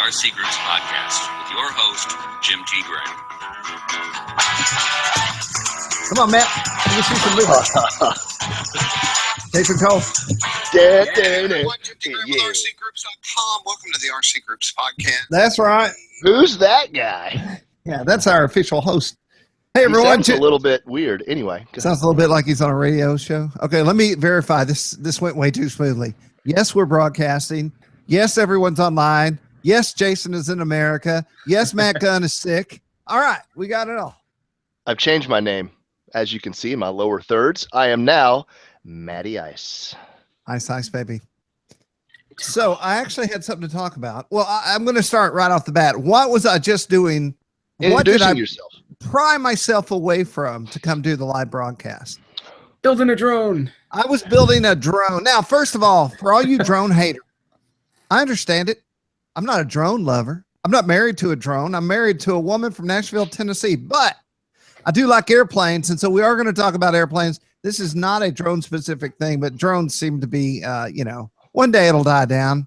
RCGroups podcast with your host, Jim T. Gray. Come on, Matt. Let me see some movies. Jason Cole. Everyone, Jim T. Gray with RCGroups.com. Welcome to the RC Groups podcast. That's right. Who's that guy? Yeah, that's our official host. Hey, He everyone. sounds a little bit weird. Anyway. Sounds a little bit like he's on a radio show. Okay, let me verify. This went way too smoothly. Yes, we're broadcasting. Yes, everyone's online. Yes, Jason is in America. Yes, Matt Gunn is sick. All right, we got it all. I've changed my name. As you can see in my lower thirds, I am now Matty Ice. Ice, baby. So I actually had something to talk about. Well, I'm going to start right off the bat. What was I just doing? What did I yourself. pry myself away from to come do the live broadcast? Building a drone. I was building a drone. Now, first of all, for all you drone haters, I understand it. I'm not a drone lover. I'm not married to a drone. I'm married to a woman from Nashville, Tennessee, but I do like airplanes. And so we are going to talk about airplanes. This is not a drone specific thing, but drones seem to be, one day it'll die down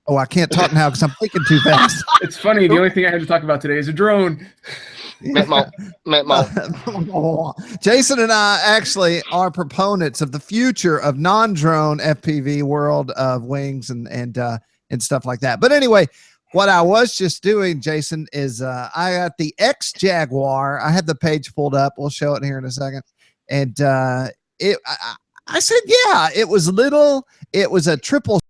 oh, I can't talk now because I'm thinking too fast. It's funny. The only thing I had to talk about today is a drone. Jason and I actually are proponents of the future of non-drone FPV world of wings and stuff like that. But anyway, what I was just doing, Jason, is I got the X Jaguar. I had the page pulled up. We'll show it here in a second. And I said, yeah, it was little. It was a triple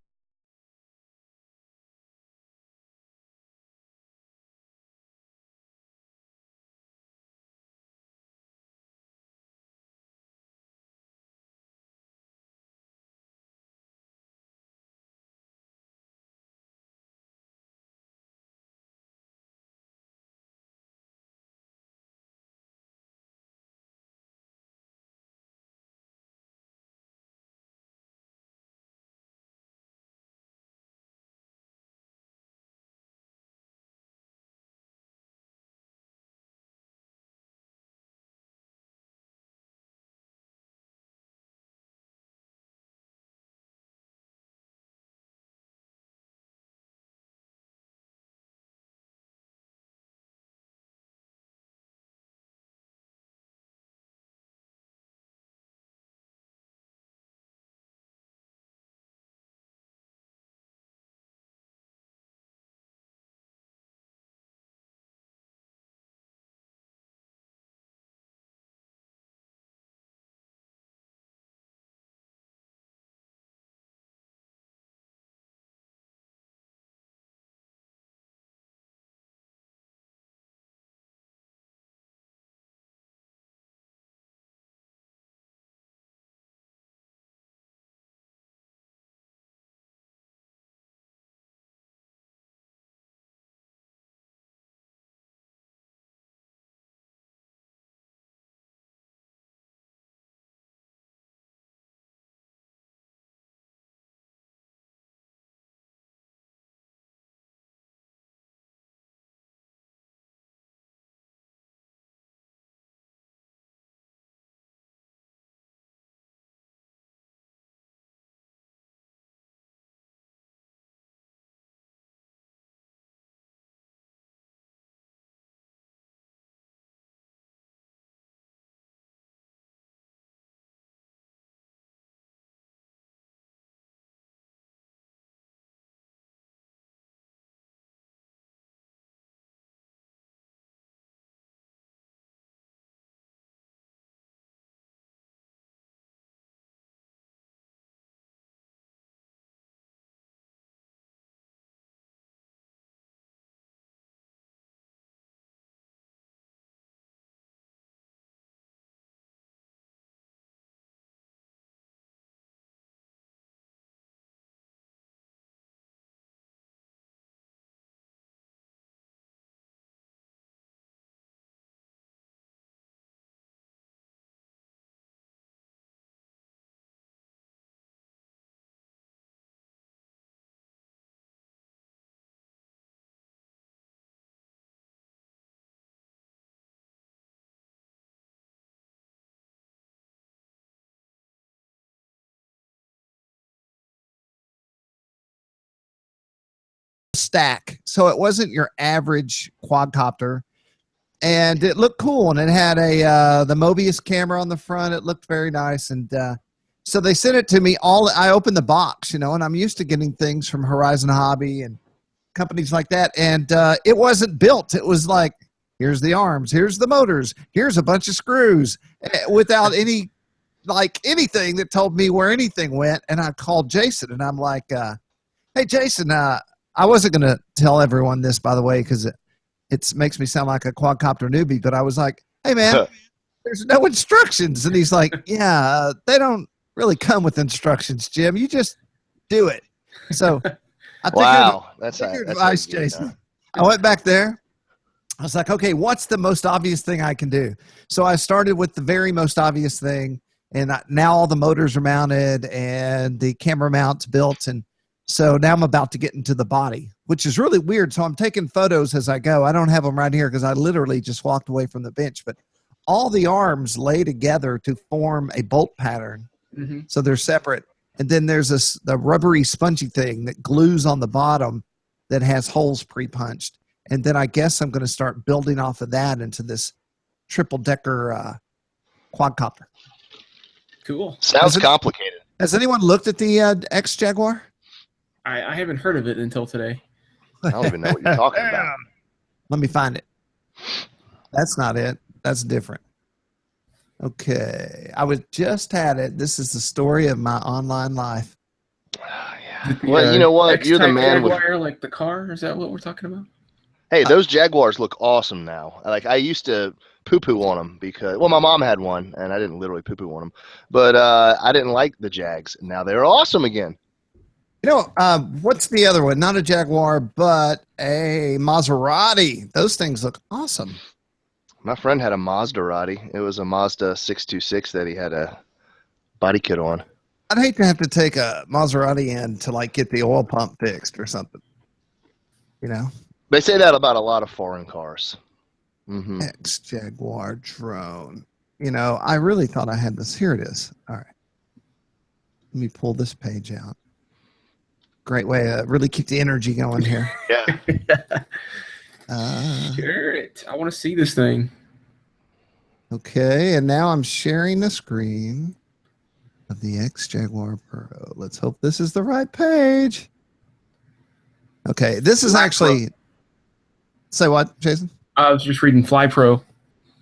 stack. So it wasn't your average quadcopter. And it looked cool. And it had the Mobius camera on the front. It looked very nice. And so they sent it to me. I opened the box, and I'm used to getting things from Horizon Hobby and companies like that. And it wasn't built. It was like, here's the arms, here's the motors, here's a bunch of screws, without anything that told me where anything went. And I called Jason, and I'm like, hey, Jason, I wasn't going to tell everyone this, by the way, because it makes me sound like a quadcopter newbie, but I was like, hey, man, there's no instructions. And he's like, yeah, they don't really come with instructions, Jim. You just do it. So I think wow, that's advice, Jason. I went back there. I was like, okay, what's the most obvious thing I can do? So I started with the very most obvious thing, and now all the motors are mounted and the camera mount's built. And so now I'm about to get into the body, which is really weird. So I'm taking photos as I go. I don't have them right here because I literally just walked away from the bench, but all the arms lay together to form a bolt pattern. Mm-hmm. So they're separate. And then there's the rubbery spongy thing that glues on the bottom that has holes pre-punched. And then I guess I'm going to start building off of that into this triple-decker quadcopter. Cool. Sounds complicated. Has anyone looked at the X Jaguar? I haven't heard of it until today. I don't even know what you're talking about. Let me find it. That's not it. That's different. Okay. I just had it. This is the story of my online life. Yeah. Well, you know what? You're the man Jaguar, like the car? Is that what we're talking about? Hey, those Jaguars look awesome now. Like, I used to poo-poo on them because, well, my mom had one, and I didn't literally poo-poo on them. But I didn't like the Jags. Now they're awesome again. What's the other one? Not a Jaguar, but a Maserati. Those things look awesome. My friend had a Maserati. It was a Mazda 626 that he had a body kit on. I'd hate to have to take a Maserati in to like get the oil pump fixed or something. They say that about a lot of foreign cars. Mm-hmm. X Jaguar drone. I really thought I had this. Here it is. All right. Let me pull this page out. Great way to really keep the energy going here. Yeah. Share it. I want to see this thing. Okay, and now I'm sharing the screen of the X Jaguar Pro. Let's hope this is the right page. Okay, this is actually... Say what, Jason? I was just reading Fly Pro.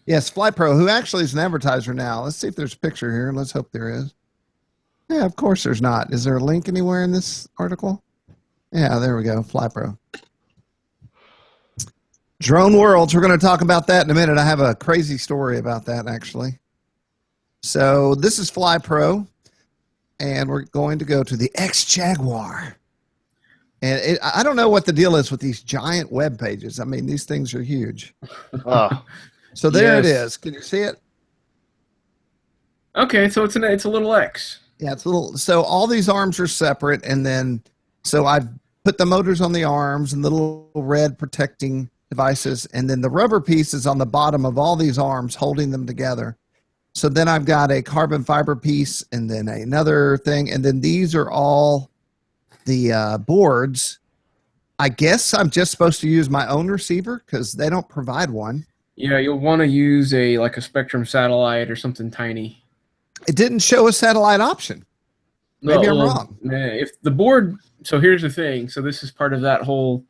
Yes, Fly Pro, who actually is an advertiser now. Let's see if there's a picture here. Let's hope there is. Yeah, of course there's not. Is there a link anywhere in this article? Yeah, there we go. Fly Pro. Drone Worlds. We're going to talk about that in a minute. I have a crazy story about that, actually. So this is Fly Pro, and we're going to go to the X Jaguar. And I don't know what the deal is with these giant web pages. I mean, these things are huge. So there it is. Can you see it? Okay, so it's a little X. Yeah, it's a little. So all these arms are separate, and then so I've put the motors on the arms and the little red protecting devices, and then the rubber piece is on the bottom of all these arms holding them together. So then I've got a carbon fiber piece and then another thing, and then these are all the boards. I guess I'm just supposed to use my own receiver because they don't provide one. Yeah, you'll want to use a Spectrum satellite or something tiny. It didn't show a satellite option. Maybe I'm wrong. If the board, so here's the thing. So this is part of that whole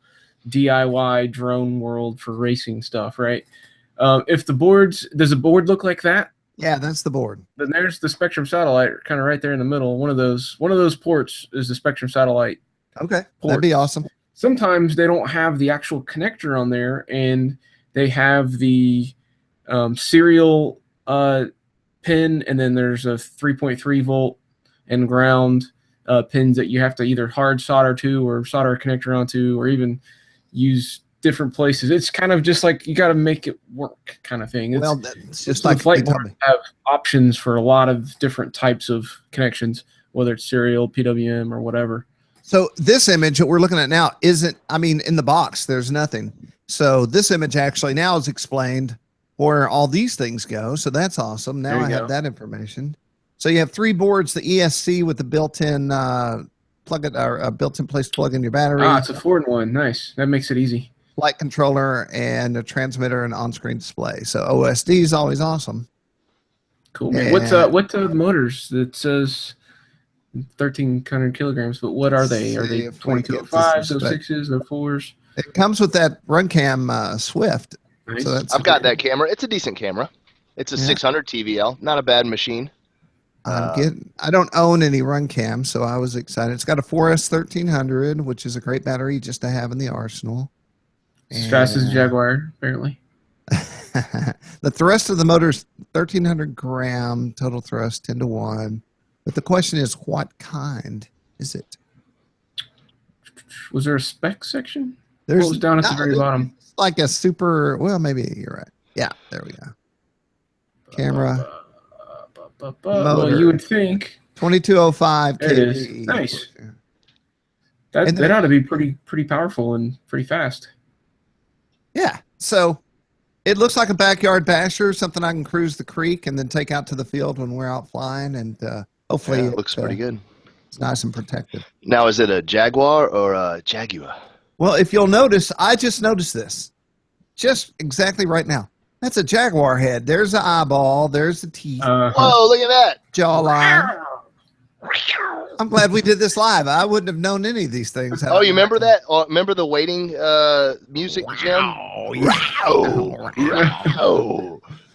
DIY drone world for racing stuff, right? If the boards, does a board look like that? Yeah, that's the board. Then there's the Spectrum satellite, kind of right there in the middle. One of those ports is the Spectrum satellite. Okay, port. That'd be awesome. Sometimes they don't have the actual connector on there, and they have the serial pin, and then there's a 3.3 volt and ground pins that you have to either hard solder to or solder a connector onto, or even use different places. It's kind of just like you got to make it work kind of thing. It's just like flight boards have options for a lot of different types of connections, whether it's serial, PWM, or whatever. So this image that we're looking at now isn't, I mean, in the box, there's nothing. So this image actually now is explained where all these things go. So that's awesome. Now I have that information. So you have three boards, the ESC with the built-in plug it, or a built-in place to plug in your battery. Ah, it's a 4-in-1. Nice. That makes it easy. Flight controller and a transmitter and on-screen display. So OSD is always awesome. Cool, man. And What the motors? It says 1,300 kilograms, but what are they? Are they 2205s, 06s, 04s? it comes with that RunCam Swift. Nice. So that's I've got that camera. It's a decent camera. It's a 600 TVL. Not a bad machine. I don't own any RunCam, so I was excited. It's got a 4S 1300, which is a great battery just to have in the arsenal. As fast as a Jaguar, apparently. The thrust of the motor is 1,300 gram, total thrust 10-1. But the question is, what kind is it? Was there a spec section? There's What was down at the very bottom? It's like a super, well, maybe you're right. Yeah, there we go. Camera. Well, you would think 2205 There it kV. is. Nice. that ought to be pretty powerful and pretty fast. Yeah. So it looks like a backyard basher, something I can cruise the creek and then take out to the field when we're out flying. And hopefully Yeah, it looks pretty good. It's nice and protected. Now, is it a Jaguar or a Jaguar? Well, if you'll notice, I just noticed this. Just exactly right now. That's a Jaguar head. There's an eyeball. There's the teeth. Whoa, look at that. Jawline. I'm glad we did this live. I wouldn't have known any of these things. Oh, you remember that? Remember the waiting music, Jim? Wow.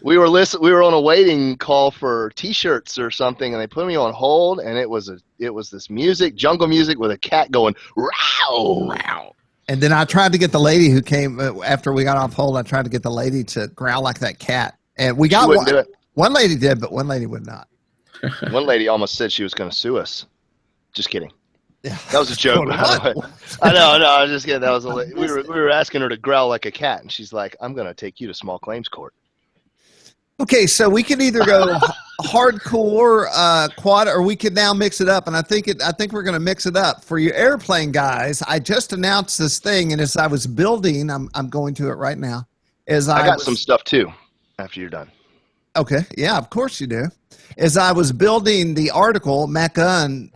We were on a waiting call for T-shirts or something, and they put me on hold, and it was this music, jungle music with a cat going wow. And then I tried to get the lady who came after we got off hold. I tried to get the lady to growl like that cat, and we got wouldn't do it. one lady did, but one lady would not. One lady almost said she was going to sue us. Just kidding. Yeah. That was a joke. I know. I was just kidding. That was we were asking her to growl like a cat, and she's like, "I'm going to take you to small claims court." Okay, so we can either go hardcore quad, or we could now mix it up. And I think we're going to mix it up for you airplane guys. I just announced this thing, and as I was building, I'm going to it right now. I got some stuff too. After you're done. Okay, yeah, of course you do. As I was building the article, Matt Gunn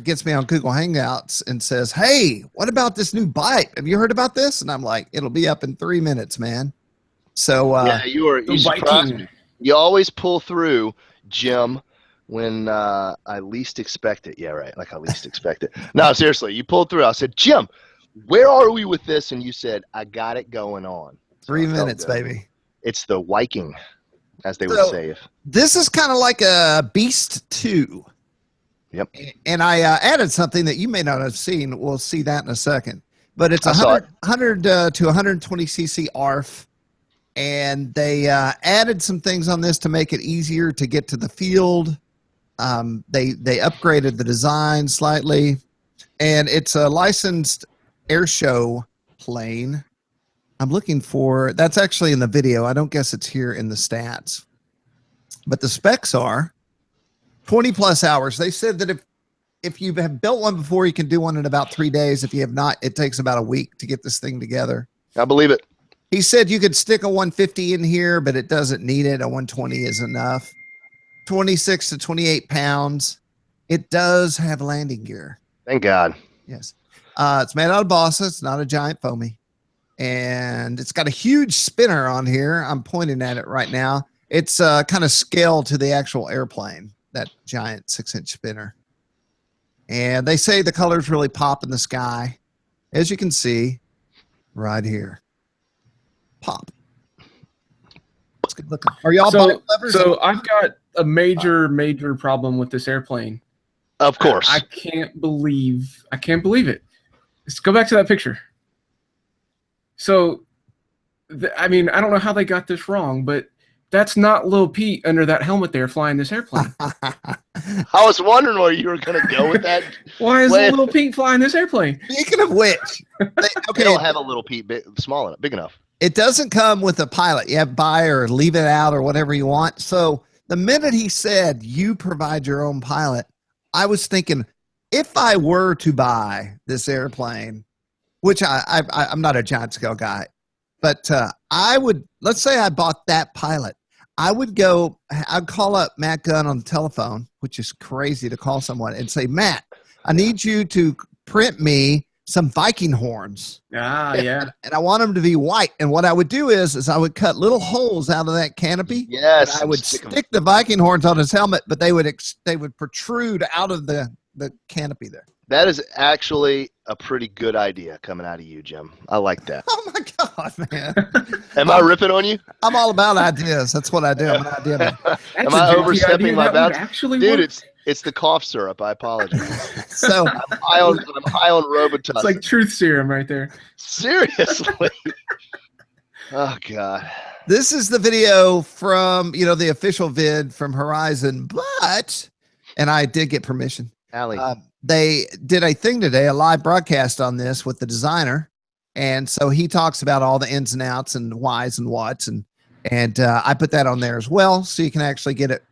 gets me on Google Hangouts and says, "Hey, what about this new Bipe? Have you heard about this?" And I'm like, "It'll be up in 3 minutes, man." So yeah, you surprised me. You always pull through, Jim, when I least expect it. Yeah, right. Like I least expect it. No, seriously, you pulled through. I said, "Jim, where are we with this?" And you said, "I got it going on." So 3 minutes, baby. It's the Viking, as they would say. This is kind of like a Beast 2. Yep. And I added something that you may not have seen. We'll see that in a second. But it's 100 to 120 cc ARF. And they added some things on this to make it easier to get to the field. They upgraded the design slightly. And it's a licensed air show plane. I'm looking for, that's actually in the video. I don't guess it's here in the stats. But the specs are 20 plus hours. They said that if you have built one before, you can do one in about 3 days. If you have not, it takes about a week to get this thing together. I believe it. He said you could stick a 150 in here, but it doesn't need it. A 120 is enough. 26 to 28 pounds. It does have landing gear. Thank God. Yes. It's made out of balsa. It's not a giant foamy. And it's got a huge spinner on here. I'm pointing at it right now. It's kind of scaled to the actual airplane, that giant 6-inch spinner. And they say the colors really pop in the sky. As you can see right here. Pop. It's good looking. Are y'all bike lovers? So I've got a major problem with this airplane. Of course. I can't believe it. Let's go back to that picture. So, I mean, I don't know how they got this wrong, but that's not Lil Pete under that helmet there flying this airplane. I was wondering where you were going to go with that. Why is Lil Pete flying this airplane? Speaking of which, they don't have a Little Pete big enough. It doesn't come with a pilot. You have to buy or leave it out or whatever you want. So the minute he said you provide your own pilot, I was thinking, if I were to buy this airplane, which I'm not a giant scale guy, but I would, let's say I bought that pilot, I'd call up Matt Gunn on the telephone, which is crazy to call someone and say, "Matt, I need you to print me some Viking horns. Ah, yeah. And I want them to be white. And what I would do is I would cut little holes out of that canopy. Yes. And I would stick the Viking horns on his helmet, but they would protrude out of the canopy there. That is actually a pretty good idea coming out of you, Jim. I like that. Oh my God, man. Am I ripping on you? I'm all about ideas. That's what I do. I'm an idea man. Am I overstepping my bounds? Dude, Work. it's the cough syrup. I apologize. So I'm high on Robitussin. It's like truth serum right there. Seriously. Oh God. this is the video from, the official vid from Horizon, and I did get permission. Allie. They did a thing today, a live broadcast on this with the designer. And so he talks about all the ins and outs and whys and whats. And I put that on there as well. So you can actually get it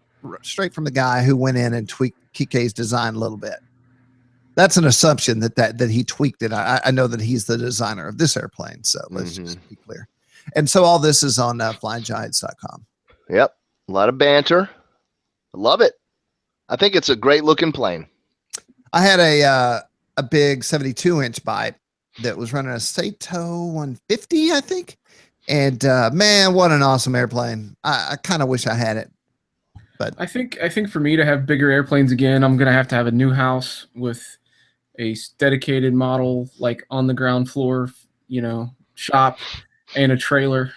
straight from the guy who went in and tweaked Kike's design a little bit. That's an assumption that he tweaked it. I know that he's the designer of this airplane. So let's just be clear. And so all this is on flyinggiants.com. Yep. A lot of banter. I love it. I think it's a great looking plane. I had a big 72-inch Bipe that was running a Sato 150, I think. And man, what an awesome airplane. I kind of wish I had it. But I think for me to have bigger airplanes again, I'm going to have a new house with a dedicated model, like on the ground floor, shop and a trailer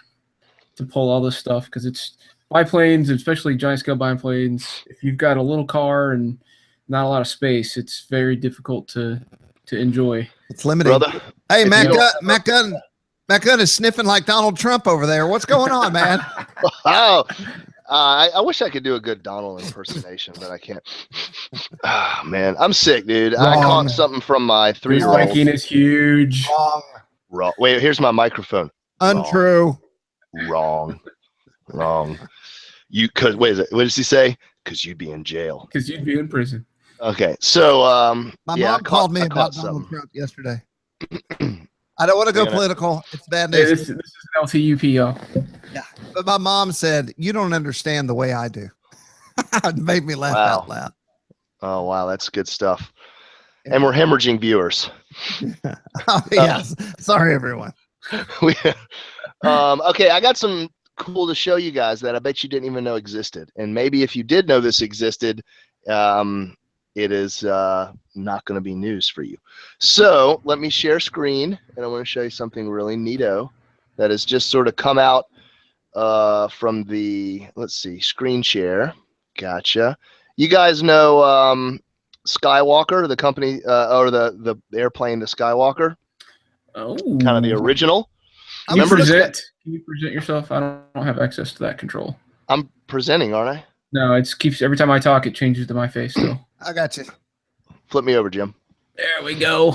to pull all this stuff. Because it's biplanes, especially giant scale biplanes. If you've got a little car and not a lot of space, it's very difficult to enjoy. It's limiting. Brother, hey, Matt Gunn is sniffing like Donald Trump over there. What's going on, man? Wow. I wish I could do a good Donald impersonation, but I can't. Oh, man, I'm sick, dude. Wrong. I caught something from my 3-year-old. Viking is huge. Wrong. Wait, here's my microphone. Untrue. Wrong. What does he say? Because you'd be in jail. Because you'd be in prison. Okay, so My mom called me about Donald Trump yesterday. I don't want to go political. It's bad news. This is an LTUP, y'all. Yeah, but my mom said, "You don't understand the way I do." It made me laugh out loud. Oh wow, that's good stuff. And we're hemorrhaging viewers. Oh, yes. Sorry, everyone. Okay, I got some cool to show you guys that I bet you didn't even know existed. And maybe if you did know this existed, it is not going to be news for you. So let me share screen, and I want to show you something really neato that has just sort of come out from the, let's see, screen share. Gotcha. You guys know Skywalker, the company, or the airplane, the Skywalker? Oh. Kind of the original. Can you present yourself? I don't have access to that control. I'm presenting, aren't I? No, it keeps, every time I talk, it changes to my face still. I got you. Flip me over, Jim. There we go.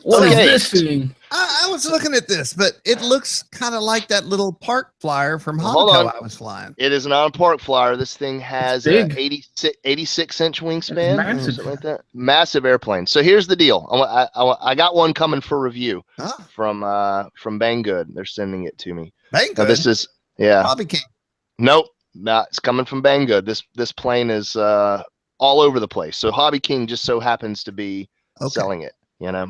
What is this thing? I was looking at this, but it looks kind of like that little park flyer from Hold Hangout on. I was flying. It is not a park flyer. This thing has an 86-inch wingspan. Massive. Something like that. Massive airplane. So here's the deal. I got one coming for review from Banggood. They're sending it to me. Banggood? Now this is, yeah. Bobby King. Nope. It's coming from Banggood. This plane is all over the place. So Hobby King just so happens to be selling it,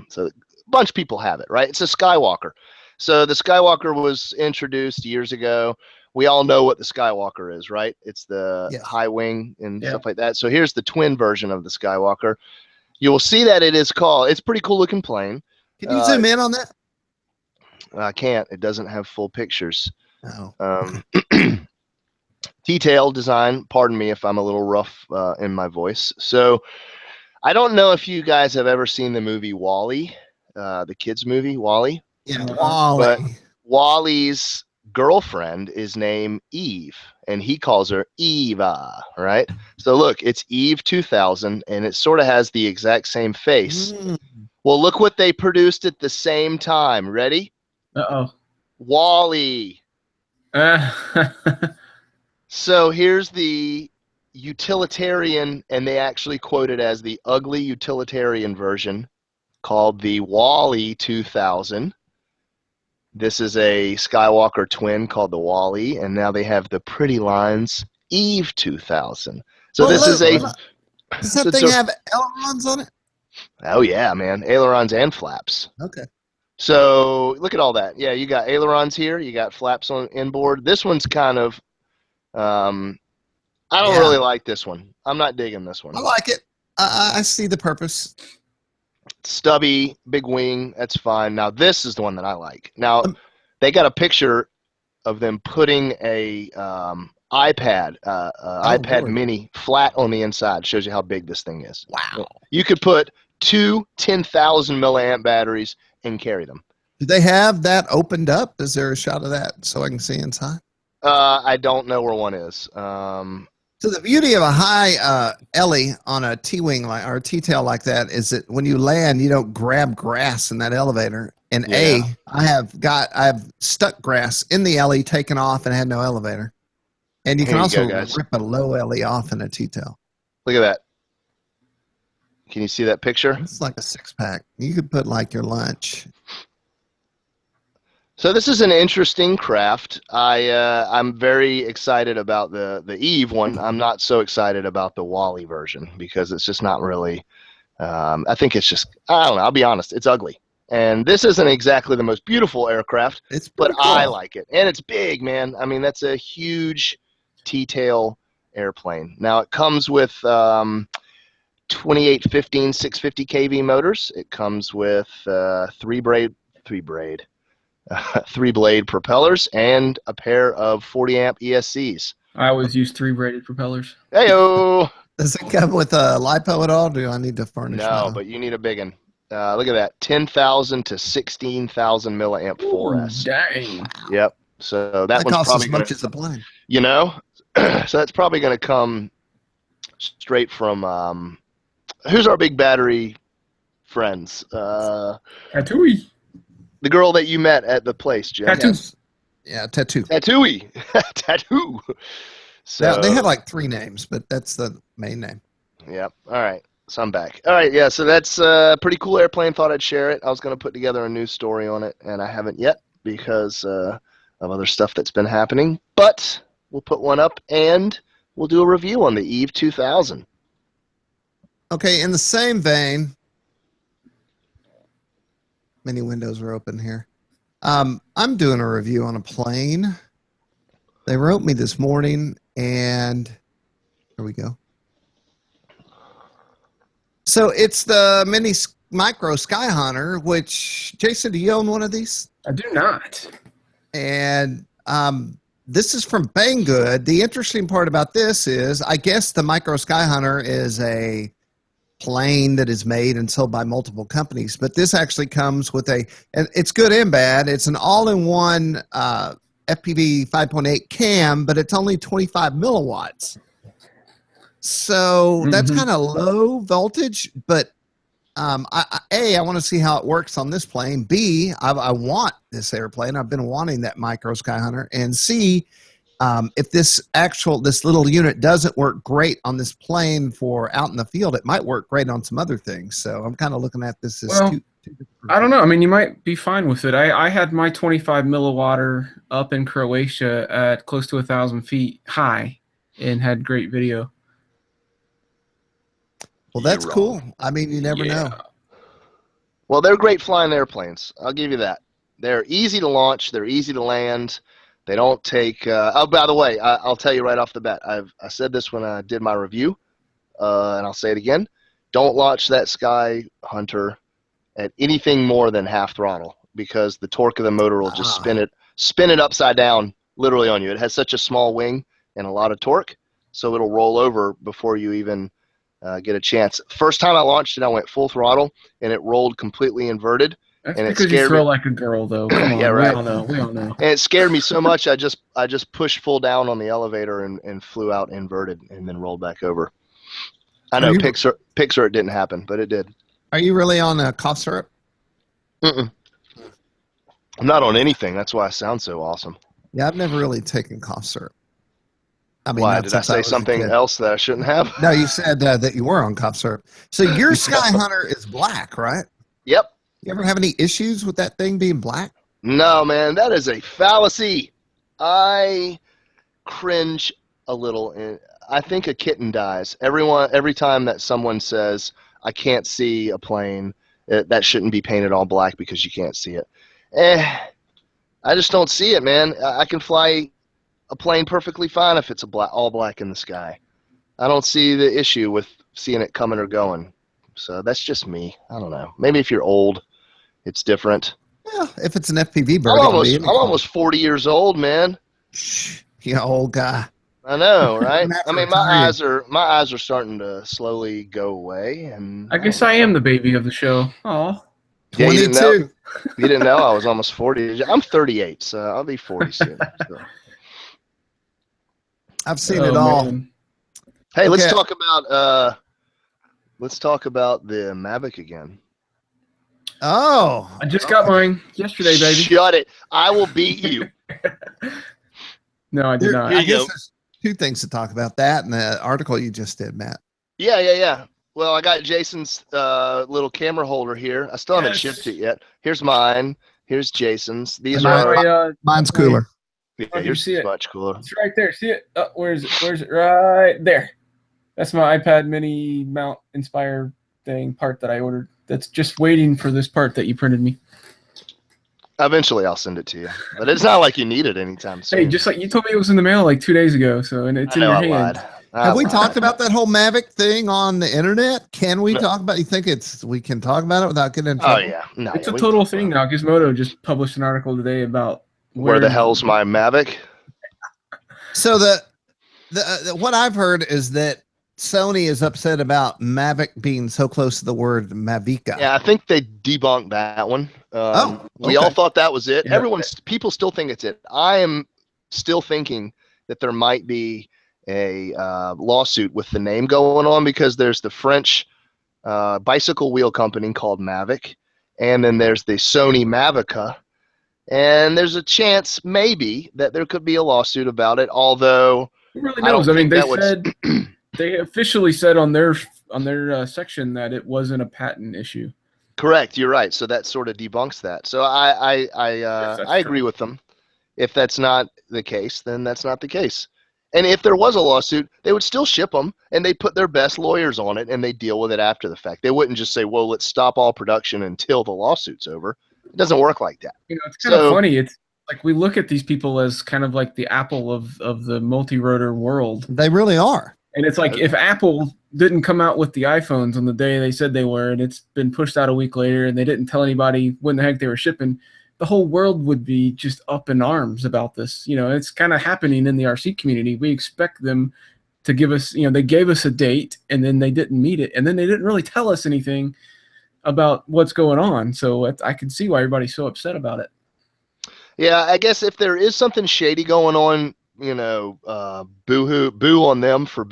So a bunch of people have it, right? It's a Skywalker. So the Skywalker was introduced years ago. We all know what the Skywalker is, right? It's the high wing and stuff like that. So here's the twin version of the Skywalker. You will see that it's pretty cool looking plane. Can you zoom in on that? I can't. It doesn't have full pictures. Oh. Detailed design. Pardon me if I'm a little rough in my voice. So I don't know if you guys have ever seen the movie WALL-E, the kids movie WALL-E. Yeah, WALL-E. But WALL-E's girlfriend is named Eve, and he calls her Eva, right? So look, it's Eve 2000, and it sort of has the exact same face. Well, look what they produced at the same time. Ready? Uh-oh. WALL-E. So here's the utilitarian, and they actually quote it as the ugly utilitarian version called the WALL-E 2000. This is a Skywalker twin called the WALL-E, and now they have the pretty lines Eve 2000. So Does that thing have ailerons on it? Oh yeah, man, ailerons and flaps. Okay. So look at all that. Yeah, you got ailerons here. You got flaps on inboard. This one's kind of, I don't really like this one. I'm not digging this one. I like it. I see the purpose. Stubby, big wing. That's fine. Now this is the one that I like. Now they got a picture of them putting a iPad Lord. Mini flat on the inside. Shows you how big this thing is. Wow. You could put two 10,000 milliamp batteries and carry them. Do they have that opened up? Is there a shot of that so I can see inside? I don't know where one is. So the beauty of a high Ellie on a T-wing or T-tail like that is that when you land, you don't grab grass in that elevator. And Yeah. I have stuck grass in the Ellie, taken off, and had no elevator. And you can Here you also go, guys. rip a low Ellie off in a T-tail. Look at that. Can you see that picture? It's like a 6-pack. You could put like your lunch. So this is an interesting craft. I'm very excited about the Eve one. I'm not so excited about the Wally version because it's just not really. I think it's just, I don't know. I'll be honest. It's ugly, and this isn't exactly the most beautiful aircraft, It's but pretty cool. I like it, and it's big, man. I mean, that's a huge T-tail airplane. Now it comes with 2815 650 kV motors. It comes with three blade propellers and a pair of 40 amp ESCs. I always use 3 braided propellers. Heyo! Does it come with a LiPo at all? Do I need to furnish? No, mine? but you need a big one. Look at that, 10,000 to 16,000 milliamp 4S. Dang. Yep. So that one's costs probably as much as the plane. you know, so that's probably going to come straight from who's our big battery friends? Tatooey. The girl that you met at the place, Jim. Tattoo. Yes. Yeah, tattoo. Tatooey. Tattoo. So Now, they have like 3 names, but that's the main name. Yep. All right. So I'm back. All right. Yeah. So that's a pretty cool airplane. Thought I'd share it. I was going to put together a news story on it, and I haven't yet because of other stuff that's been happening. But we'll put one up, and we'll do a review on the Eve 2000. Okay, in the same vein, many windows are open here. I'm doing a review on a plane. They wrote me this morning, and here we go. So it's the micro Skyhunter, which, Jason, do you own one of these? I do not. And this is from Banggood. The interesting part about this is, I guess the micro Skyhunter is a plane that is made and sold by multiple companies, but this actually comes with and it's good and bad. It's an all-in-one FPV 5.8 cam, but it's only 25 milliwatts. So that's kind of low voltage, but I want to see how it works on this plane. B, I want this airplane. I've been wanting that micro Skyhunter. And C, if this little unit doesn't work great on this plane for out in the field, it might work great on some other things. So I'm kind of looking at this as two different. I don't know. I mean, you might be fine with it. I had my 25 milliwatter up in Croatia at close to 1,000 feet high and had great video. Well, that's cool. I mean, you never know. Well, they're great flying airplanes. I'll give you that. They're easy to launch. They're easy to land. They don't take. Oh, by the way, I'll tell you right off the bat. I said this when I did my review, and I'll say it again. Don't launch that Skyhunter at anything more than half throttle because the torque of the motor will just spin it upside down, literally on you. It has such a small wing and a lot of torque, so it'll roll over before you even get a chance. First time I launched it, I went full throttle, and it rolled completely inverted. That's and because you throw like a girl, though. Come on, yeah, right. We all know. And it scared me so much, I just pushed full down on the elevator and flew out inverted and then rolled back over. I know Pixar it didn't happen, but it did. Are you really on a cough syrup? I'm not on anything. That's why I sound so awesome. Yeah, I've never really taken cough syrup. I mean, Why? Did I say something else that I shouldn't have? No, you said that you were on cough syrup. So your Skyhunter is black, right? Yep. You ever have any issues with that thing being black? No, man, that is a fallacy. I cringe a little. I think a kitten dies. Every time that someone says, I can't see a plane. That shouldn't be painted all black because you can't see it. I just don't see it, man. I can fly a plane perfectly fine if it's all black in the sky. I don't see the issue with seeing it coming or going. So that's just me. I don't know. Maybe if you're old, it's different. Yeah, if it's an FPV bird, I'm almost 40 years old, man. You old guy. I know, right? I mean, my retiring. eyes are starting to slowly go away, and I guess I am the baby of the show. Oh, yeah, 22. You didn't know I was almost 40. I'm 38, so I'll be 40 soon. So. I've seen it all. Man. Hey, Okay. let's talk about the Mavic again. Oh, I just got mine yesterday, baby. Shut it! I will beat you. No, I did not. I you guess go. there's two things to talk about. That and the article you just did, Matt. Yeah. Well, I got Jason's little camera holder here. I still haven't Yes. shipped it yet. Here's mine. Here's Jason's. These Am I are Mine's cooler. yeah, Oh, you yours see is it? much cooler. It's right there. See it? Oh, where is it? Where's it? Right there. That's my iPad mini mount Inspire thing part that I ordered. That's just waiting for this part that you printed me. Eventually, I'll send it to you, but it's not like you need it anytime soon. Hey, just like you told me it was in the mail like 2 days ago, so and it's I in know your I hand. lied. Have we lied. talked about that whole Mavic thing on the internet? Can we No. talk about? You think we can talk about it without getting in Oh trouble? yeah, no, It's yeah, a we total can talk thing about now. Gizmodo just published an article today about it. Where the hell's my Mavic? So the what I've heard is that Sony is upset about Mavic being so close to the word Mavica. Yeah, I think they debunked that one. We okay. all thought that was it. Yeah. People still think it's it. I am still thinking that there might be a lawsuit with the name going on because there's the French bicycle wheel company called Mavic, and then there's the Sony Mavica, and there's a chance maybe that there could be a lawsuit about it. Although Who really I don't knows? I mean, think that would. they officially said on their section that it wasn't a patent issue. Correct, you're right. So that sort of debunks that. So I that's agree with them. If that's not the case, then that's not the case. And if there was a lawsuit, they would still ship them, and they put their best lawyers on it, and they deal with it after the fact. They wouldn't just say, "Well, let's stop all production until the lawsuit's over." It doesn't work like that. You know, it's kind of funny. It's like we look at these people as kind of like the Apple of the multi-rotor world. They really are. And it's like if Apple didn't come out with the iPhones on the day they said they were, and it's been pushed out a week later, and they didn't tell anybody when the heck they were shipping, the whole world would be just up in arms about this. You know, it's kind of happening in the RC community. We expect them to give us, you know, they gave us a date, and then they didn't meet it, and then they didn't really tell us anything about what's going on. So I can see why everybody's so upset about it. Yeah, I guess if there is something shady going on, you know, boo on them for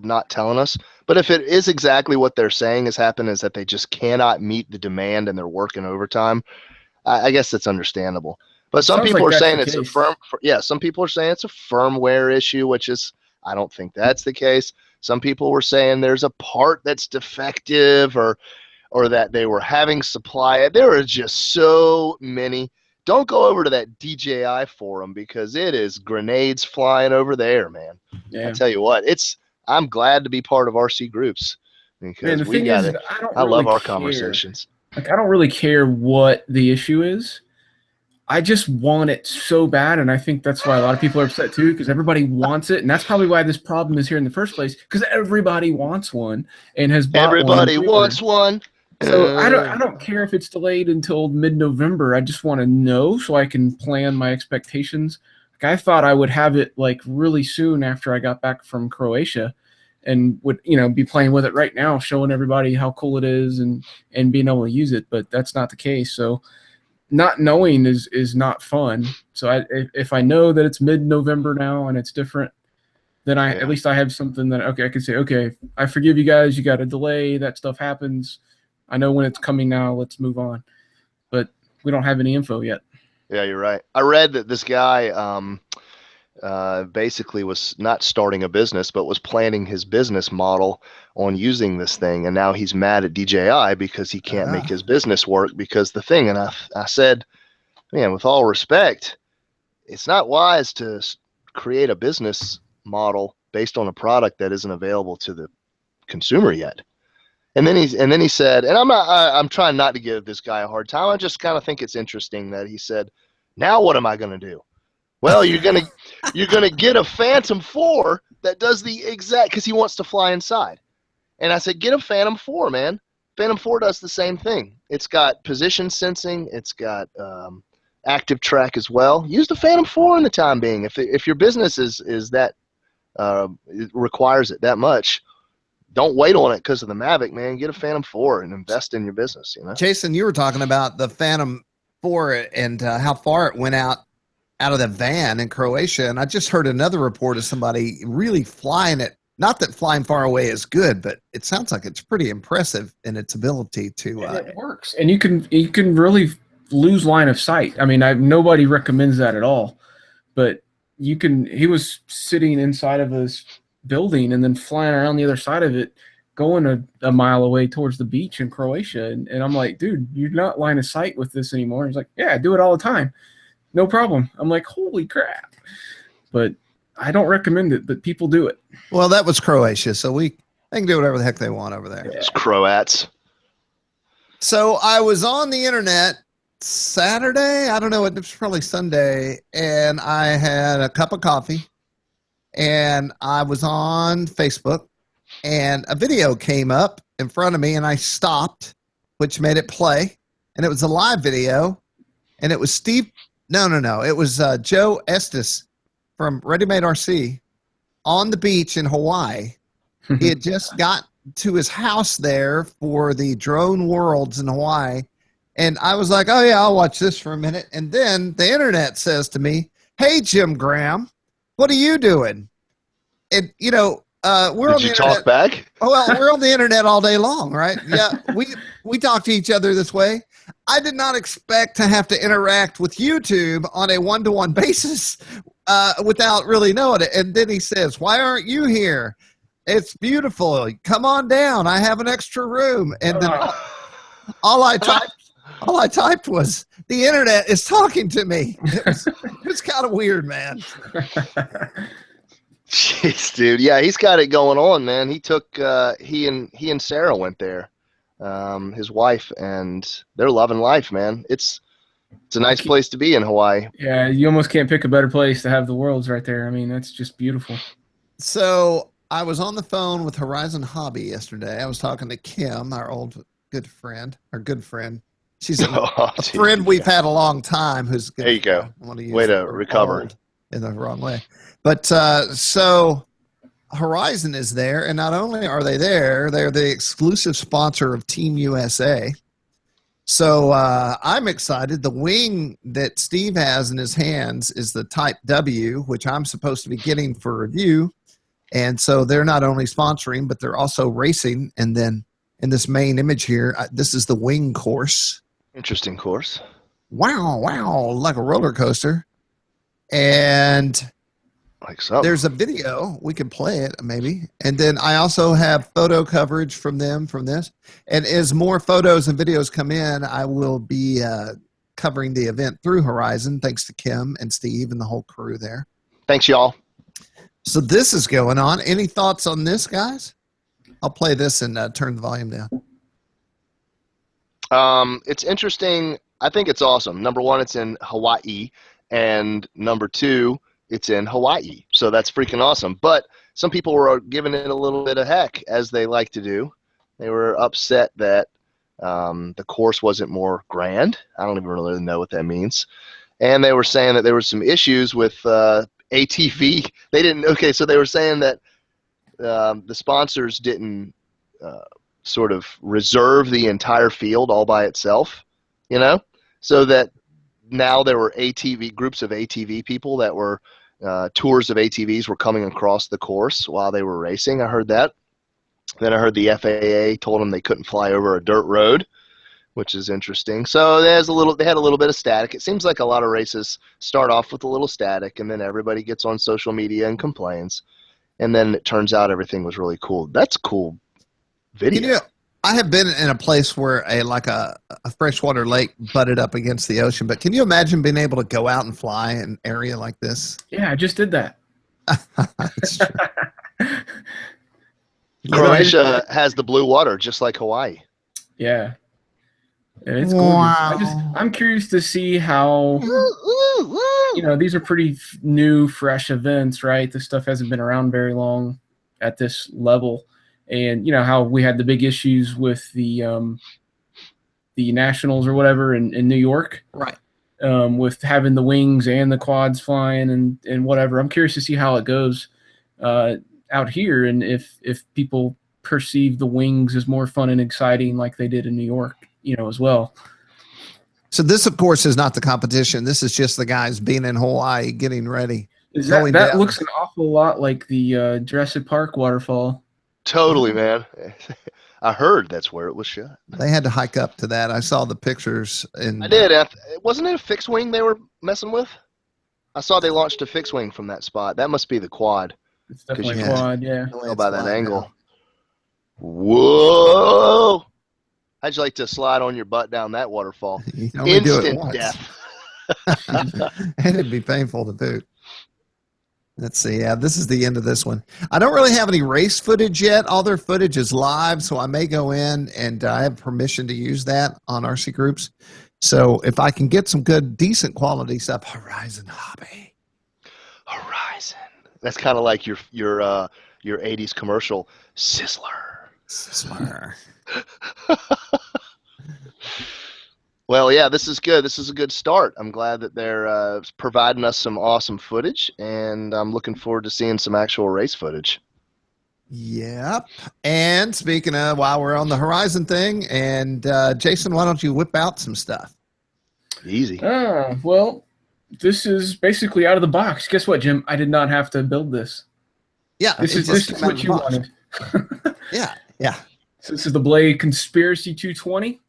not telling us. But if it is exactly what they're saying has happened, is that they just cannot meet the demand and they're working overtime, I guess that's understandable. But some people are saying it's a some people are saying it's a firmware issue, which is, I don't think that's the case. Some people were saying there's a part that's defective or that they were having supply. There are just so many. Don't go over to that DJI forum because it is grenades flying over there, man. Yeah. I tell you what, I'm glad to be part of RCGroups because Man, the thing is, I love our conversations. Like, I don't really care what the issue is. I just want it so bad, and I think that's why a lot of people are upset too, because everybody wants it, and that's probably why this problem is here in the first place, because everybody wants one and has bought Everybody one. wants one. So I don't care if it's delayed until mid-November. I just want to know so I can plan my expectations. Like, I thought I would have it like really soon after I got back from Croatia, and would, you know, be playing with it right now, showing everybody how cool it is and being able to use it. But that's not the case. So not knowing is not fun. So if I know that it's mid-November now and it's different, then at least I have something that, okay, I can say, okay, I forgive you guys. You got a delay. That stuff happens. I know when it's coming now. Let's move on. But we don't have any info yet. Yeah, you're right. I read that this guy basically was not starting a business, but was planning his business model on using this thing. And now he's mad at DJI because he can't make his business work because the thing. And I said, man, with all respect, it's not wise to create a business model based on a product that isn't available to the consumer yet. And then he said, and I'm trying not to give this guy a hard time. I just kind of think it's interesting that he said, now what am I going to do? Well, you're going to get a Phantom 4 that does the exact, because he wants to fly inside. And I said, get a Phantom 4, man. Phantom 4 does the same thing. It's got position sensing. It's got active track as well. Use the Phantom 4 in the time being. If your business is that it requires it that much, don't wait on it because of the Mavic, man. Get a Phantom 4 and invest in your business. Jason, you were talking about the Phantom 4 and how far it went out of the van in Croatia, and I just heard another report of somebody really flying it. Not that flying far away is good, but it sounds like it's pretty impressive in its ability to. It works, and you can really lose line of sight. I mean, nobody recommends that at all, but you can. He was sitting inside of his building and then flying around the other side of it, going a mile away towards the beach in Croatia, and I'm like, dude, you're not line of sight with this anymore. He's like, yeah, I do it all the time. No problem. I'm like, holy crap. But I don't recommend it, but people do it. Well, that was Croatia, so they can do whatever the heck they want over there. It's Croats. So I was on the internet Saturday. I don't know. It was probably Sunday, and I had a cup of coffee, and I was on Facebook, and a video came up in front of me, and I stopped, which made it play, and it was a live video, and it was Steve. No. It was Joe Estes from Ready Made RC on the beach in Hawaii. He had just got to his house there for the Drone Worlds in Hawaii. And I was like, oh, yeah, I'll watch this for a minute. And then the internet says to me, hey, Jim Graham, what are you doing? And, we're on the internet. Did you talk back? Well, we're on the internet all day long, right? Yeah, we talk to each other this way. I did not expect to have to interact with YouTube on a one-to-one basis without really knowing it. And then he says, why aren't you here? It's beautiful. Come on down. I have an extra room. And then all I typed was, the internet is talking to me. It was kind of weird, man. Jeez, dude. Yeah, he's got it going on, man. He took he and Sarah went there, his wife, and they're loving life, man. It's a nice place to be in Hawaii. Yeah, you almost can't pick a better place to have the worlds right there. I mean, that's just beautiful. So I was on the phone with Horizon Hobby yesterday. I was talking to Kim, our good friend. She's a friend we've had a long time. Who's good. There you go. Way to recover in the wrong way. But so Horizon is there, and not only are they there, they're the exclusive sponsor of Team USA. So I'm excited. The wing that Steve has in his hands is the Type W, which I'm supposed to be getting for review. And so they're not only sponsoring, but they're also racing. And then in this main image here, this is the wing course. Interesting course. Wow, like a roller coaster. And like something. There's a video. We can play it maybe. And then I also have photo coverage from them from this. And as more photos and videos come in, I will be covering the event through Horizon, thanks to Kim and Steve and the whole crew there. Thanks, y'all. So this is going on. Any thoughts on this, guys? I'll play this and turn the volume down. It's interesting. I think it's awesome. Number one, it's in Hawaii. And number two, it's in Hawaii. So that's freaking awesome. But some people were giving it a little bit of heck, as they like to do. They were upset that the course wasn't more grand. I don't even really know what that means. And they were saying that there were some issues with ATV. They didn't. Okay, so they were saying that the sponsors didn't sort of reserve the entire field all by itself, so that now there were groups of ATV people that were tours of ATVs were coming across the course while they were racing. I heard that. Then I heard the FAA told them they couldn't fly over a dirt road, which is interesting. So they had a little bit of static. It seems like a lot of races start off with a little static, and then everybody gets on social media and complains, and then it turns out everything was really cool. That's cool video. I have been in a place where a freshwater lake butted up against the ocean, but can you imagine being able to go out and fly in an area like this? Yeah, I just did that. That's true. Croatia has the blue water, just like Hawaii. Yeah. And it's gorgeous. I'm curious to see how, these are pretty new, fresh events, right? This stuff hasn't been around very long at this level. And, how we had the big issues with the Nationals or whatever in New York. Right. With having the wings and the quads flying and whatever. I'm curious to see how it goes out here, and if people perceive the wings as more fun and exciting like they did in New York, as well. So this, of course, is not the competition. This is just the guys being in Hawaii, getting ready. That looks an awful lot like the Jurassic Park waterfall. Totally, man. I heard that's where it was shot. They had to hike up to that. I saw the pictures. I did. Wasn't it a fixed wing they were messing with? I saw they launched a fixed wing from that spot. That must be the quad. It's definitely a quad, yeah. By that angle. Now. Whoa! How'd you like to slide on your butt down that waterfall? Instant death. And it'd be painful to boot. Let's see. Yeah, this is the end of this one. I don't really have any race footage yet. All their footage is live, so I may go in and I have permission to use that on RC Groups. So if I can get some good, decent quality stuff, Horizon Hobby. Horizon. That's kind of like your 80s commercial, Sizzler. Well, yeah, this is good. This is a good start. I'm glad that they're providing us some awesome footage, and I'm looking forward to seeing some actual race footage. Yep. And speaking of, while we're on the Horizon thing, and Jason, why don't you whip out some stuff? Easy. Well, this is basically out of the box. Guess what, Jim? I did not have to build this. Yeah. This is what you wanted. Yeah. So this is the Blade Conspiracy 220.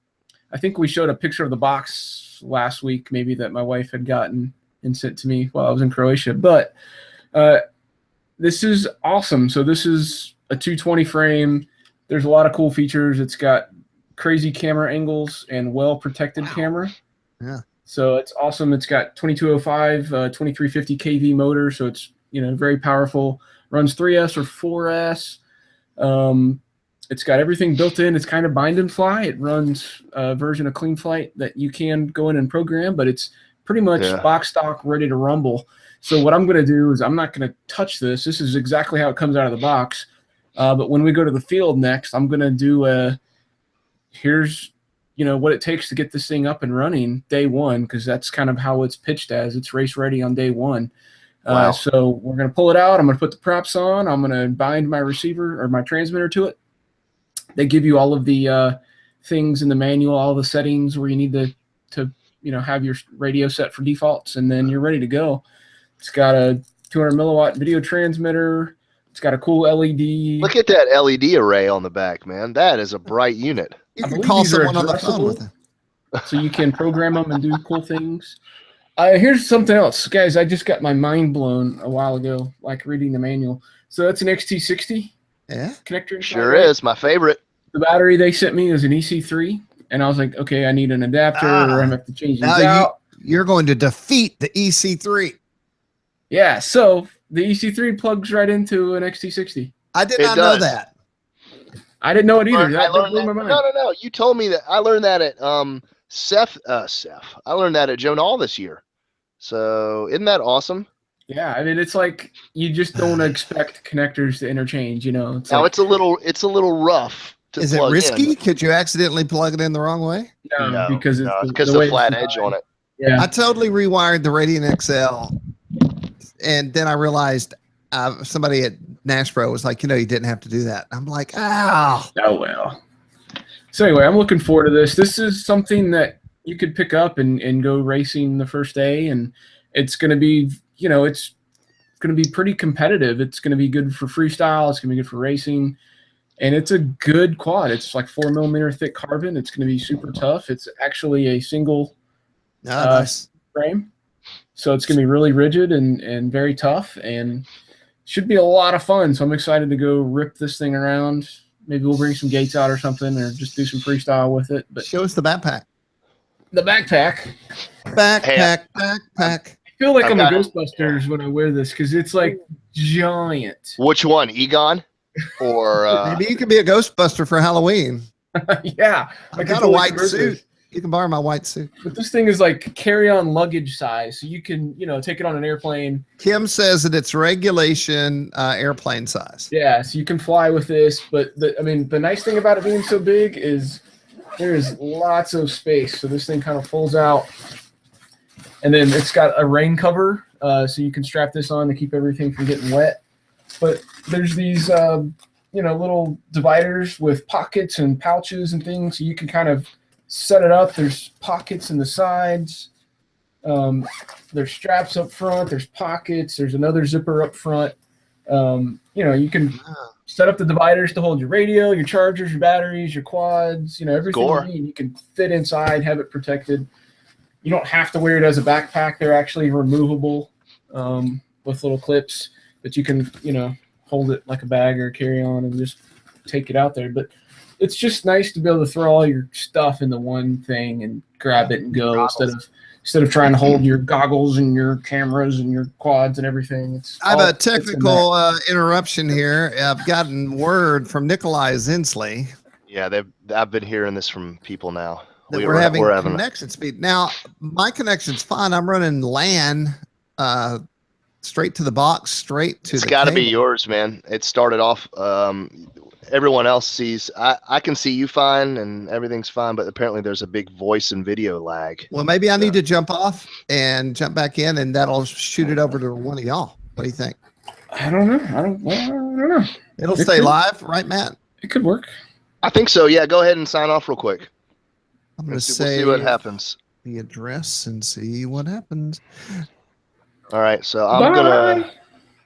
I think we showed a picture of the box last week, maybe, that my wife had gotten and sent to me while I was in Croatia. But this is awesome. So this is a 220 frame. There's a lot of cool features. It's got crazy camera angles and well-protected camera. Yeah. So it's awesome. It's got 2205, 2350 kV motor. So it's, very powerful. Runs 3S or 4S. It's got everything built in. It's kind of bind and fly. It runs a version of Clean Flight that you can go in and program, but it's pretty much box stock, ready to rumble. So what I'm going to do is I'm not going to touch this. This is exactly how it comes out of the box. But when we go to the field next, I'm going to do here's, what it takes to get this thing up and running day one, because that's kind of how it's pitched as. It's race ready on day one. Wow. So we're going to pull it out. I'm going to put the props on. I'm going to bind my receiver or my transmitter to it. They give you all of the things in the manual, all the settings where you need to have your radio set for defaults, and then you're ready to go. It's got a 200 milliwatt video transmitter. It's got a cool LED. Look at that LED array on the back, man. That is a bright unit. You can call someone on the phone with it. So you can program them and do cool things. Here's something else, guys. I just got my mind blown a while ago, like reading the manual. So that's an XT60 connector. Sure is. My favorite. The battery they sent me is an EC3, and I was like, okay, I need an adapter, or I'm going to have to change these out. You're going to defeat the EC3. Yeah, so the EC3 plugs right into an XT60. I did not know that. I didn't know it either. That blew my mind. No. You told me that. I learned that at Seth. I learned that at Joan All this year. So isn't that awesome? Yeah, I mean, it's like you just don't expect connectors to interchange. It's a little rough. Is it risky? Could you accidentally plug it in the wrong way? No, because it's the flat edge on it. Yeah, I totally rewired the Radian XL, and then I realized somebody at Nash Pro was like, you didn't have to do that. I'm like, oh well. So anyway, I'm looking forward to this. This is something that you could pick up and go racing the first day, and it's going to be, it's going to be pretty competitive. It's going to be good for freestyle. It's going to be good for racing. And it's a good quad. It's like 4mm thick carbon. It's going to be super tough. It's actually a single frame. So it's going to be really rigid and very tough, and should be a lot of fun. So I'm excited to go rip this thing around. Maybe we'll bring some gates out or something, or just do some freestyle with it. But show us the backpack. The backpack. Backpack. I feel like I'm a Ghostbusters when I wear this, because it's like giant. Which one? Egon? or Maybe you could be a Ghostbuster for Halloween. Yeah, I got a white suit. You can borrow my white suit. But this thing is like carry-on luggage size, so you can, take it on an airplane. Kim says that it's regulation airplane size. Yeah, so you can fly with this. But the nice thing about it being so big is there is lots of space. So this thing kind of folds out, and then it's got a rain cover, so you can strap this on to keep everything from getting wet. But there's these, little dividers with pockets and pouches and things, so you can kind of set it up. There's pockets in the sides. There's straps up front. There's pockets. There's another zipper up front. You can set up the dividers to hold your radio, your chargers, your batteries, your quads, everything you need. You can fit inside, have it protected. You don't have to wear it as a backpack. They're actually removable with little clips, but you can, hold it like a bag or carry on and just take it out there. But it's just nice to be able to throw all your stuff into one thing and grab it and go instead of trying to hold your goggles and your cameras and your quads and everything. I have a technical interruption here. I've gotten word from Nikolai Zinsley. Yeah, I've been hearing this from people now. We're having connection speed. Now, my connection's fine. I'm running LAN straight to the box, straight to It's the got to be cable. yours, man. It started off everyone else sees. I can see you fine and everything's fine, but apparently there's a big voice and video lag. Well, maybe I need to jump off and jump back in, and that'll shoot it over to one of y'all. What do you think? I don't know. I don't know. It'll stay live, right, Matt? It could work. I think so. Yeah, go ahead and sign off real quick. I'm going to We'll say see what happens. the address and see what happens. All right, so I'm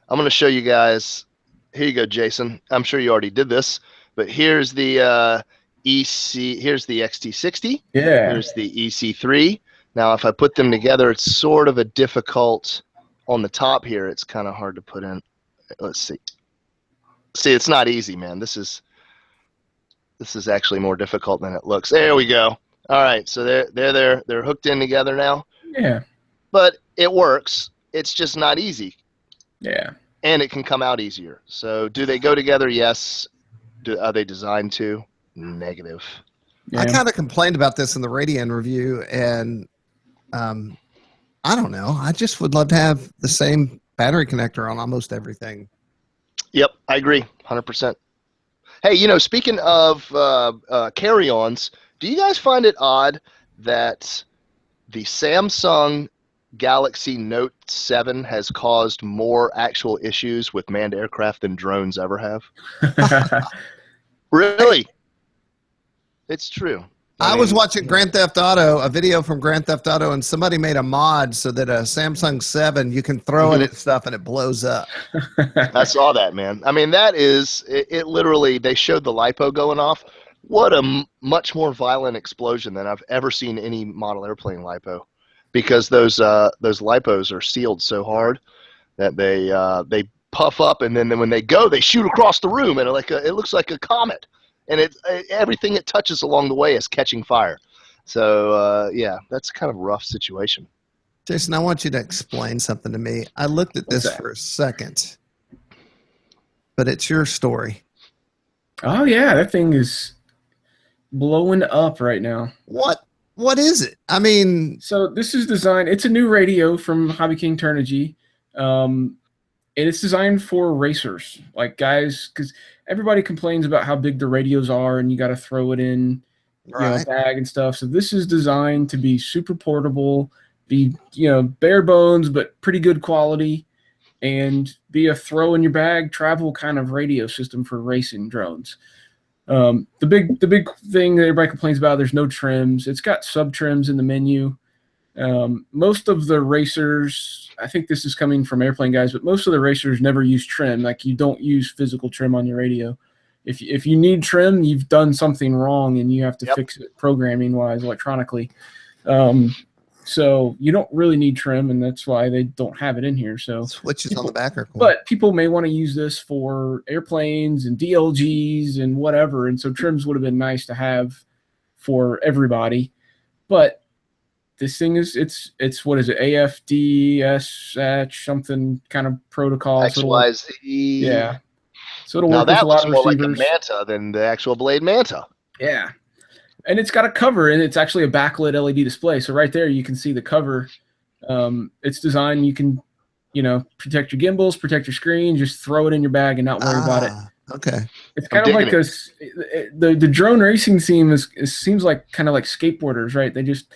gonna show you guys. Here you go, Jason. I'm sure you already did this, but here's the EC. Here's the XT60. Yeah. Here's the EC3. Now, if I put them together, it's sort of a difficult. On the top here, it's kind of hard to put in. Let's see. See, it's not easy, man. This is actually more difficult than it looks. There we go. All right, so they're hooked in together now. Yeah. But it works. It's just not easy. Yeah. And it can come out easier. So do they go together? Yes. Are they designed to? Negative. I kind of complained about this in the Radian review, and I don't know. I just would love to have the same battery connector on almost everything. Yep, I agree, 100%. Hey, speaking of carry-ons, do you guys find it odd that the Samsung Galaxy Note 7 has caused more actual issues with manned aircraft than drones ever have? Really? It's true. I was watching Grand Theft Auto, a video from Grand Theft Auto, and somebody made a mod so that a Samsung 7, you can throw it at stuff and it blows up. I saw that, man. I mean, that is, it literally, they showed the LiPo going off. What a much more violent explosion than I've ever seen any model airplane LiPo. Because those LiPos are sealed so hard that they puff up, and then when they go, they shoot across the room, and it looks like a comet, and everything it touches along the way is catching fire. So yeah, that's kind of a rough situation. Jason, I want you to explain something to me. I looked at this for a second, but it's your story. Oh yeah, that thing is blowing up right now. What is it? I mean, so this is designed. It's a new radio from Hobby King Turnigy, and it's designed for racers, like guys, because everybody complains about how big the radios are, and you got to throw it in, a bag and stuff. So this is designed to be super portable, be bare bones but pretty good quality, and be a throw in your bag travel kind of radio system for racing drones. The big thing that everybody complains about, there's no trims. It's got sub trims in the menu. Most of the racers, I think this is coming from airplane guys, but most of the racers never use trim. Like, you don't use physical trim on your radio. If you need trim, you've done something wrong and you have to fix it programming wise electronically. So you don't really need trim, and that's why they don't have it in here. So switches on the back are cool. But people may want to use this for airplanes and DLGs and whatever, and so trims would have been nice to have for everybody. But this thing is it's what is it, AFDSH something kind of protocol. XYZ. Yeah. So it'll Now work with that a lot looks of more like a receivers. Manta than the actual Blade Manta. Yeah. And it's got a cover, and it's actually a backlit LED display. So right there, you can see the cover. It's designed, you can, protect your gimbals, protect your screen, just throw it in your bag and not worry about it. Okay. It's kind of like the drone racing scene seems like kind of like skateboarders, right? They just,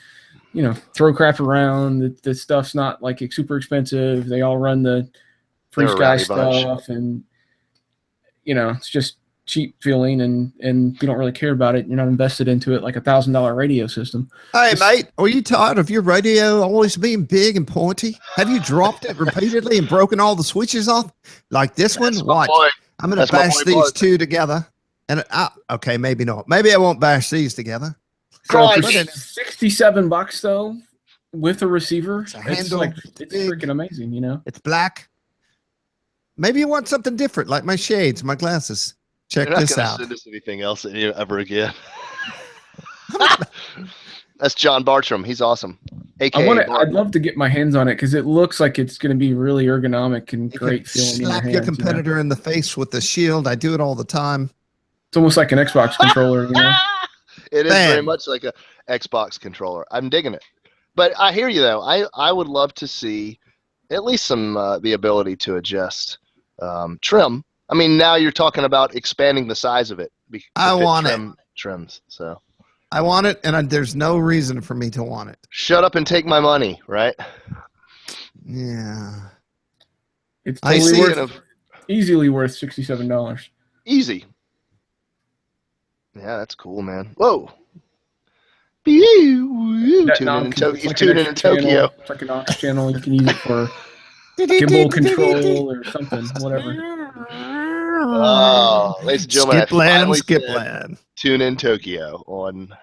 throw crap around. The stuff's not like super expensive. They all run the free sky stuff, and it's just cheap feeling, and you don't really care about it. You're not invested into it like $1,000 radio system. Hey, mate, are you tired of your radio always being big and pointy? Have you dropped it repeatedly and broken all the switches off? Like this one? Watch. I'm going to bash these two together. And okay, maybe not. Maybe I won't bash these together. So for $67 though, with a receiver, it's freaking amazing, It's black. Maybe you want something different, like my shades, my glasses. Check this out. Send us anything else ever again. That's John Bartram. He's awesome. I'd love to get my hands on it because it looks like it's going to be really ergonomic and great feeling. Slap your competitor in the face with the shield. I do it all the time. It's almost like an Xbox controller. It is very much like a Xbox controller. I'm digging it. But I hear you though. I would love to see at least some the ability to adjust trim. I mean, now you're talking about expanding the size of it. I want trims. So I want it, and there's no reason for me to want it. Shut up and take my money, right? Yeah. It's easily worth $67. Easy. Yeah, that's cool, man. Whoa. Tuning in Tokyo. It's like an aux channel. You can use it for gimbal control or something, whatever. Oh, ladies and gentlemen, Skipland. Tune in Tokyo on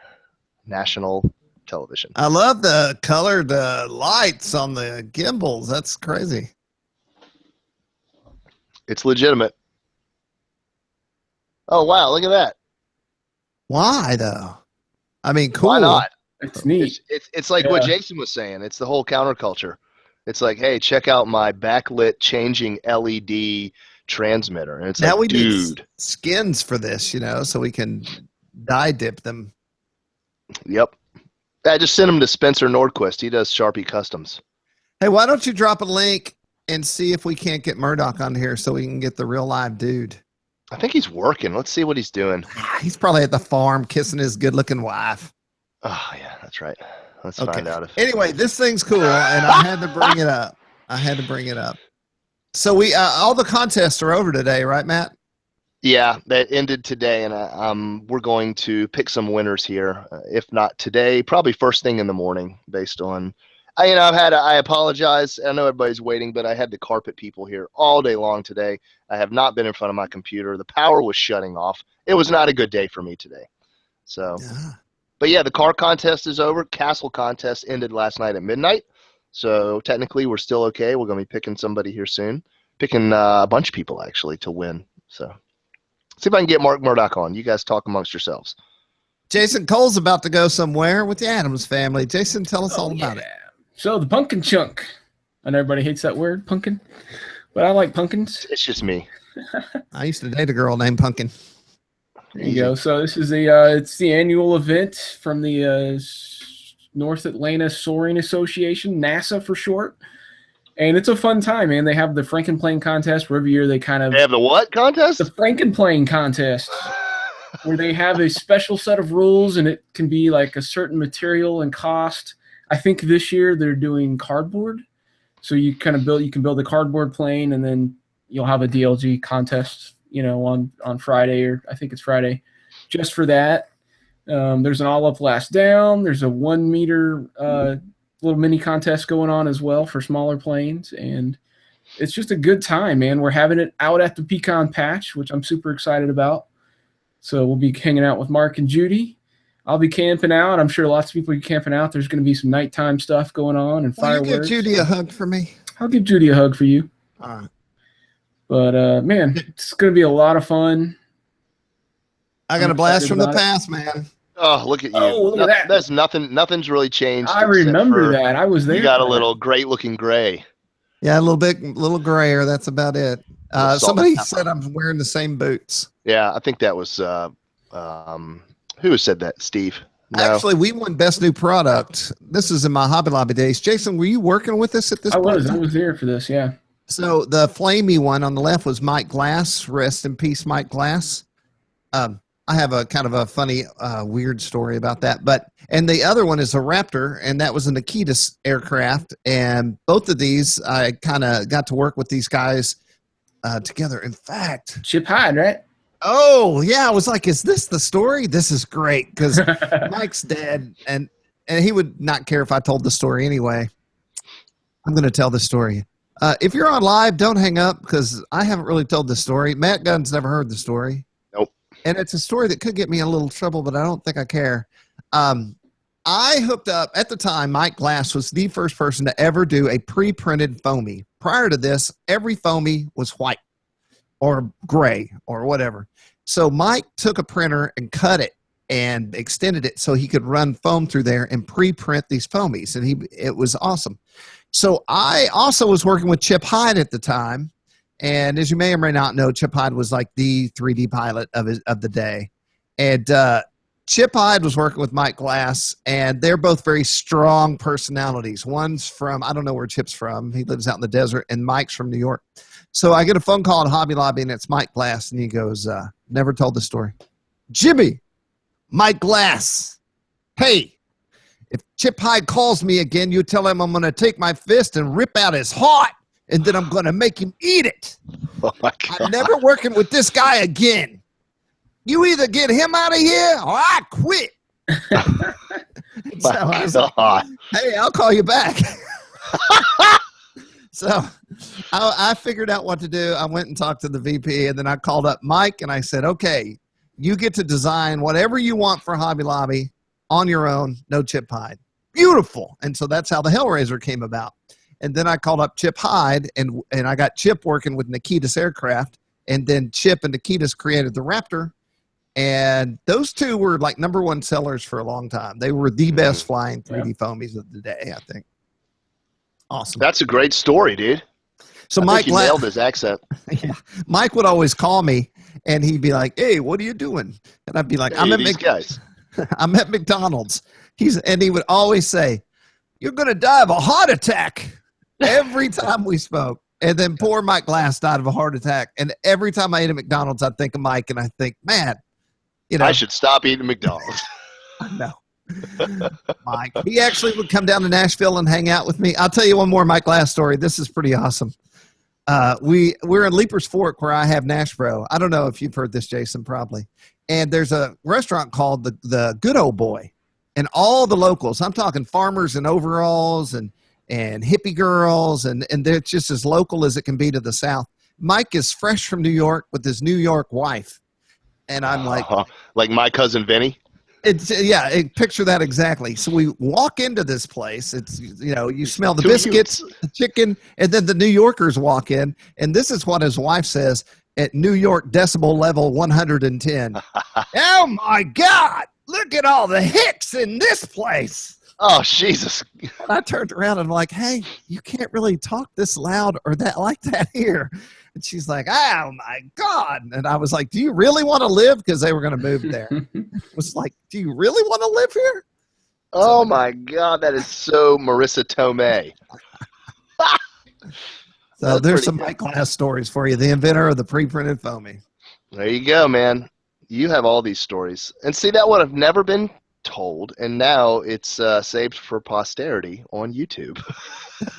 national television. I love the colored lights on the gimbals. That's crazy. It's legitimate. Oh, wow. Look at that. Why, though? I mean, cool. Why not? It's neat. It's like what Jason was saying. It's the whole counterculture. It's like, hey, check out my backlit changing LED transmitter. And it's now like, we dude. need skins for this, so we can dye dip them. Yep. I just sent him to Spencer Nordquist. He does Sharpie Customs. Hey, why don't you drop a link and see if we can't get Murdoch on here so we can get the real live dude? I think he's working. Let's see what he's doing. He's probably at the farm kissing his good-looking wife. Oh, yeah, that's right. Let's find out. Anyway, this thing's cool, and I had to bring it up. So we all the contests are over today, right, Matt? Yeah, that ended today, and we're going to pick some winners here. If not today, probably first thing in the morning, based on. I apologize. I know everybody's waiting, but I had to carpet people here all day long today. I have not been in front of my computer. The power was shutting off. It was not a good day for me today. So, but yeah, the car contest is over. Castle contest ended last night at midnight. So technically, we're still okay. We're going to be picking somebody here soon. Picking a bunch of people, actually, to win. So see if I can get Mark Murdoch on. You guys talk amongst yourselves. Jason Cole's about to go somewhere with the Addams family. Jason, tell us all about it. So the pumpkin chunk. I know everybody hates that word, pumpkin, but I like pumpkins. It's just me. I used to date a girl named Pumpkin. There you go. So this is it's the annual event from the North Atlanta Soaring Association, NASA for short. And it's a fun time, man. They have the Frankenplane contest where every year they have the what contest? The Frankenplane contest, where they have a special set of rules, and it can be like a certain material and cost. I think this year they're doing cardboard. So you can build a cardboard plane, and then you'll have a DLG contest, on Friday, or I think it's Friday, just for that. There's an all up last down. There's a 1 meter little mini contest going on as well for smaller planes, and it's just a good time, man. We're having it out at the Pecan Patch, which I'm super excited about. So we'll be hanging out with Mark and Judy. I'll be camping out. I'm sure lots of people are camping out. There's going to be some nighttime stuff going on and fireworks. Will you give Judy a hug for me? I'll give Judy a hug for you. All right. But, man, it's going to be a lot of fun. I got a blast from the past, man. Oh, look at you. Oh, look at that. There's nothing's really changed. I remember that. I was there. You got a little great looking gray. Yeah, a little grayer. That's about it. Somebody said I'm wearing the same boots. Yeah, I think that was who said that? Steve. No. Actually, we won Best New Product. This is in my Hobby Lobby days. Jason, were you working with us at this point? I was there for this, yeah. So the flamey one on the left was Mike Glass. Rest in peace, Mike Glass. I have a kind of a funny, weird story about that. And the other one is a Raptor, and that was an Akitas aircraft. And both of these, I kind of got to work with these guys together. In fact, Chip Hyde, right? Oh yeah, I was like, "Is this the story? This is great," because Mike's dead, and he would not care if I told the story anyway. I'm going to tell the story. If you're on live, don't hang up because I haven't really told the story. Matt Gunn's never heard the story. Nope. And it's a story that could get me in a little trouble, but I don't think I care. I hooked up at the time. Mike Glass was the first person to ever do a pre-printed foamy. Prior to this, every foamy was white or gray or whatever. So Mike took a printer and cut it and extended it so he could run foam through there and pre-print these foamies, and it was awesome. So I also was working with Chip Hyde at the time, and as you may or may not know, Chip Hyde was like the 3D pilot of the day, and Chip Hyde was working with Mike Glass, and they're both very strong personalities. One's from, I don't know where Chip's from. He lives out in the desert, and Mike's from New York. So I get a phone call at Hobby Lobby, and it's Mike Glass, and he goes, never told the story. Jimmy, Mike Glass, hey, if Chip Hyde calls me again, you tell him I'm going to take my fist and rip out his heart, and then I'm going to make him eat it. Oh my God. I'm never working with this guy again. You either get him out of here or I quit. So I was like, hey, I'll call you back. So I figured out what to do. I went and talked to the VP, and then I called up Mike, and I said, okay, you get to design whatever you want for Hobby Lobby on your own, no Chip Hyde. Beautiful. And so that's how the Hellraiser came about. And then I called up Chip Hyde, and I got Chip working with Nikitas Aircraft, and then Chip and Nikitas created the Raptor. And those two were like #1 sellers for a long time. They were the best flying 3D foamies of the day, I think. Awesome. That's a great story, dude. So Mike nailed his accent. Yeah, Mike would always call me, and he'd be like, "Hey, what are you doing?" And I'd be like, "I'm at McDonald's." And he would always say, "You're going to die of a heart attack." Every time we spoke. And then poor Mike Glass died of a heart attack. And every time I eat at McDonald's, I think of Mike, and I think, man, you know, I should stop eating McDonald's. No. Mike. He actually would come down to Nashville and hang out with me. I'll tell you one more Mike Glass story. This is pretty awesome. We're in Leapers Fork where I have Nashbro. I don't know if you've heard this, Jason, probably. And there's a restaurant called the Good Old Boy. And all the locals, I'm talking farmers in overalls and hippie girls, and they're just as local as it can be to the south. Mike is fresh from New York with his New York wife. And I'm like my cousin Vinny. Picture that exactly. So we walk into this place. It's, you know, you smell the biscuits, the chicken, and then the New Yorkers walk in. And this is what his wife says at New York decibel level 110. Oh my God, look at all the hicks in this place. Oh, Jesus. And I turned around and I'm like, hey, you can't really talk this loud or that like that here. And she's like, oh my God. And I was like, do you really want to live? Because they were going to move there. It was like, do you really want to live here? Oh my God. That is so Marissa Tomei. So there's some Mike Glass stories for you. The inventor of the pre-printed foamy. There you go, man. You have all these stories. And see, that would have never been told, and now it's saved for posterity on YouTube.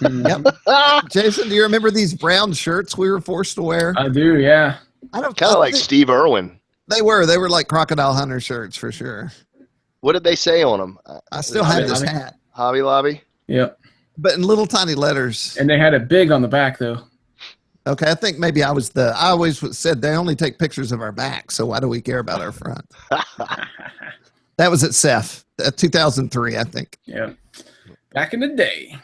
Yep. Jason, do you remember these brown shirts we were forced to wear? I do, yeah. Kind of like Steve Irwin. They were like Crocodile Hunter shirts for sure. What did they say on them? I still have this hat. Hobby Lobby? Yep. But in little tiny letters. And they had it big on the back though. Okay, I think maybe I always said they only take pictures of our back, so why do we care about our front? That was at CEF, 2003, I think. Yeah. Back in the day.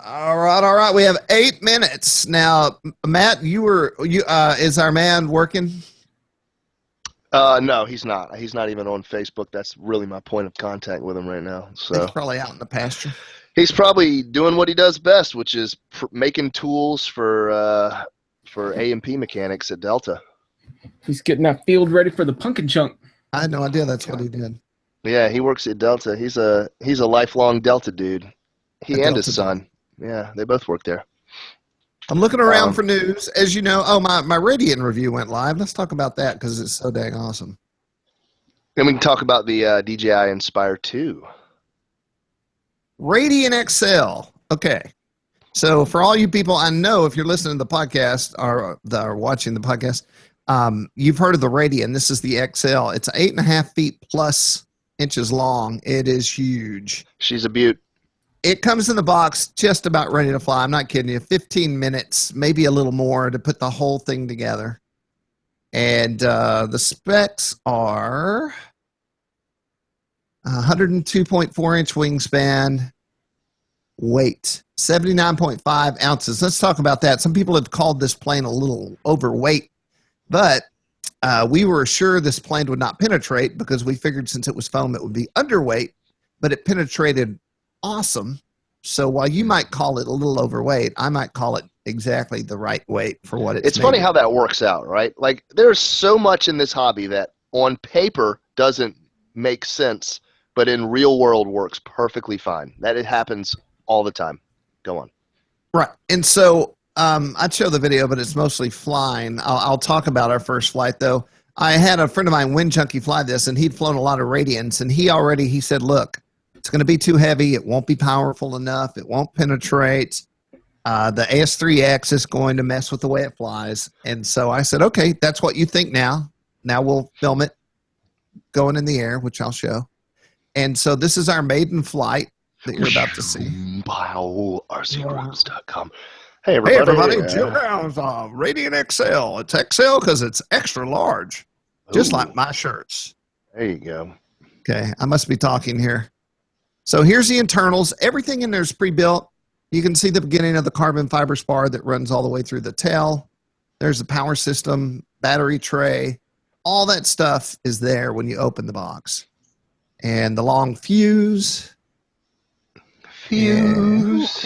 All right. We have 8 minutes. Now, Matt, is our man working? No, he's not. He's not even on Facebook. That's really my point of contact with him right now. So he's probably out in the pasture. He's probably doing what he does best, which is making tools for for A&P mechanics at Delta. He's getting that field ready for the pumpkin chunk. I had no idea that's what he did. Yeah, he works at Delta. He's a lifelong Delta dude. He and his son. Yeah, they both work there. I'm looking around for news. As you know, my Radian review went live. Let's talk about that because it's so dang awesome. Then we can talk about the DJI Inspire 2. Radian XL. Okay. So for all you people, I know if you're listening to the podcast or watching the podcast, you've heard of the Radian. This is the XL. It's 8.5 feet plus inches long. It is huge. She's a beaut. It comes in the box just about ready to fly. I'm not kidding you. 15 minutes, maybe a little more to put the whole thing together. And the specs are 102.4-inch wingspan, weight 79.5 ounces. Let's talk about that. Some people have called this plane a little overweight, but we were sure this plane would not penetrate because we figured since it was foam, it would be underweight, but it penetrated awesome. So while you might call it a little overweight, I might call it exactly the right weight for what it's funny how that works out, right? Like there's so much in this hobby that on paper doesn't make sense, but in real world works perfectly fine. That it happens all the time. Go on. Right. And so I'd show the video, but it's mostly flying. I'll talk about our first flight though. I had a friend of mine, Wind Junkie, fly this, and he'd flown a lot of Radians, and he said, look, it's going to be too heavy. It won't be powerful enough. It won't penetrate. The AS3X is going to mess with the way it flies. And so I said, okay, that's what you think now. Now we'll film it going in the air, which I'll show. And so this is our maiden flight that you're about to see. RCGroups.com. Hey, everybody. Jim Brown's Radian XL. It's XL because it's extra large, just like my shirts. There you go. Okay, I must be talking here. So here's the internals. Everything in there is pre-built. You can see the beginning of the carbon fiber spar that runs all the way through the tail. There's the power system, battery tray. All that stuff is there when you open the box. And the long fuse. Fuse.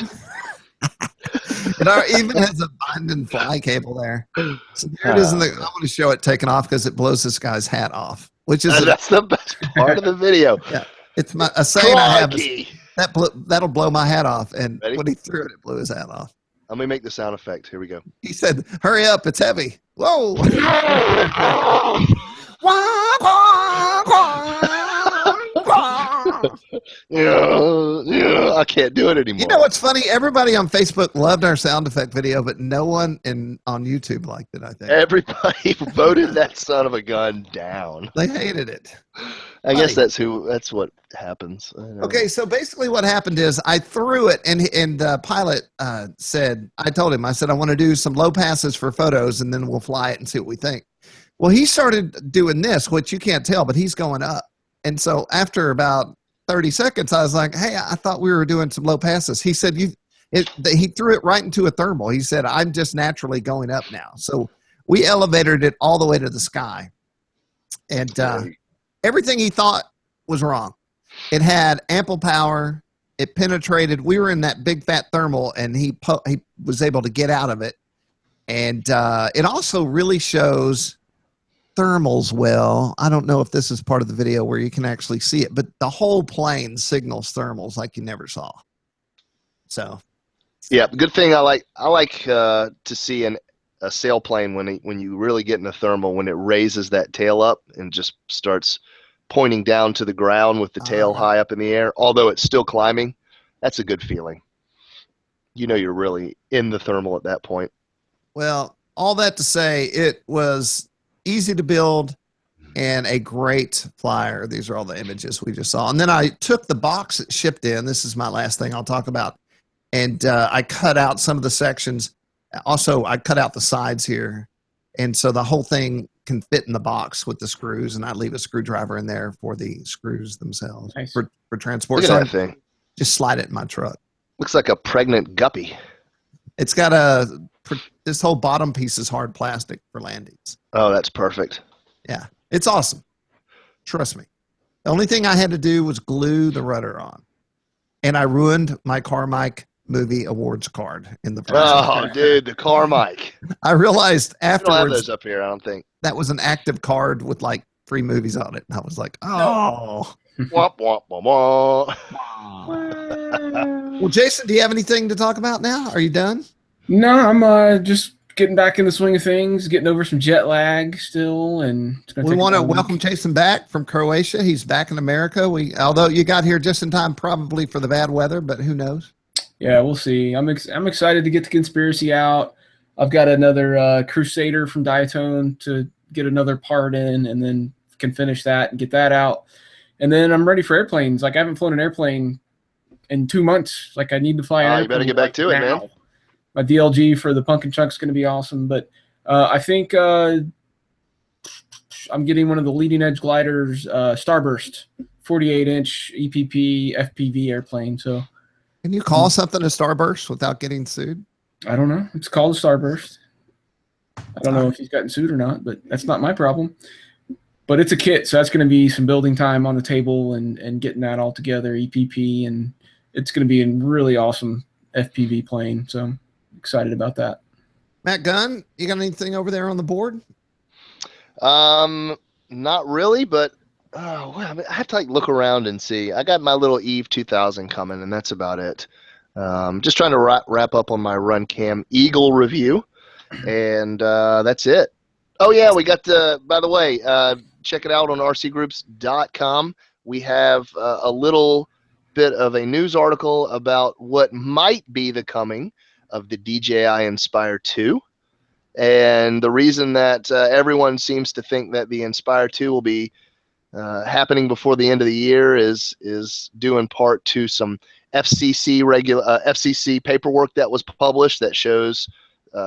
It even has a bind and fly cable there. So there it is. I want to show it taken off because it blows this guy's hat off, which is that's the best part of the video. Yeah. It's a saying I have is, that'll blow my hat off. And when he threw it, it blew his hat off. Let me make the sound effect. Here we go. He said, hurry up, it's heavy. Whoa. Yeah, I can't do it anymore. You know what's funny? Everybody on Facebook loved our sound effect video, but no one on YouTube liked it, I think. Everybody voted that son of a gun down. They hated it. I guess that's what happens. Okay, so basically what happened is I threw it, and the pilot said, I told him, I said, I want to do some low passes for photos, and then we'll fly it and see what we think. Well, he started doing this, which you can't tell, but he's going up. And so after about 30 seconds, I was like, hey, I thought we were doing some low passes. He said, he threw it right into a thermal. He said, I'm just naturally going up now. So we elevated it all the way to the sky. And everything he thought was wrong. It had ample power. It penetrated. We were in that big fat thermal, and he was able to get out of it. And it also really shows thermals well. I don't know if this is part of the video where you can actually see it, but the whole plane signals thermals like you never saw. So, yeah, good thing I like to see a sailplane when you really get in a thermal, when it raises that tail up and just starts pointing down to the ground with the tail high up in the air, although it's still climbing. That's a good feeling. You know you're really in the thermal at that point. Well, all that to say, it was easy to build and a great flyer. These are all the images we just saw. And then I took the box it shipped in. This is my last thing I'll talk about. And I cut out some of the sections. Also, I cut out the sides here. And so the whole thing can fit in the box with the screws. And I leave a screwdriver in there for the screws themselves. Nice. for transport. Look at that thing. Just slide it in my truck. Looks like a pregnant guppy. It's got this whole bottom piece is hard plastic for landings. Oh, that's perfect. Yeah, it's awesome. Trust me. The only thing I had to do was glue the rudder on. And I ruined my Carmike movie awards card in the Oh, dude, the car mic. I realized I don't have afterwards those up here, I don't think. that was an active card with like 3 movies on it. And I was like, oh. Womp, womp, womp, Well, Jason, do you have anything to talk about now? Are you done? No, I'm just getting back in the swing of things, getting over some jet lag still, and We want to welcome Jason back from Croatia. He's back in America. Although you got here just in time, probably for the bad weather, but who knows? Yeah, we'll see. I'm excited to get the conspiracy out. I've got another Crusader from Diatone to get another part in, and then can finish that and get that out. And then I'm ready for airplanes. Like I haven't flown an airplane in 2 months. Like I need to fly an airplane. You better get back to it, man. My DLG for the Pumpkin Chunk is going to be awesome, but I think I'm getting one of the leading edge gliders, Starburst, 48-inch EPP FPV airplane. So, can you call something a Starburst without getting sued? I don't know. It's called a Starburst. I don't know if he's gotten sued or not, but that's not my problem. But it's a kit, so that's going to be some building time on the table and getting that all together, EPP, and it's going to be a really awesome FPV plane. So I'm excited about that. Matt Gunn, you got anything over there on the board? Not really, but I have to like look around and see. I got my little Eve 2000 coming, and that's about it. Just trying to wrap up on my Run Cam Eagle review, and that's it. Oh yeah, we got by the way, check it out on rcgroups.com. We have a little bit of a news article about what might be the coming of the DJI Inspire 2. And the reason that everyone seems to think that the Inspire 2 will be happening before the end of the year is due in part to some FCC paperwork that was published that shows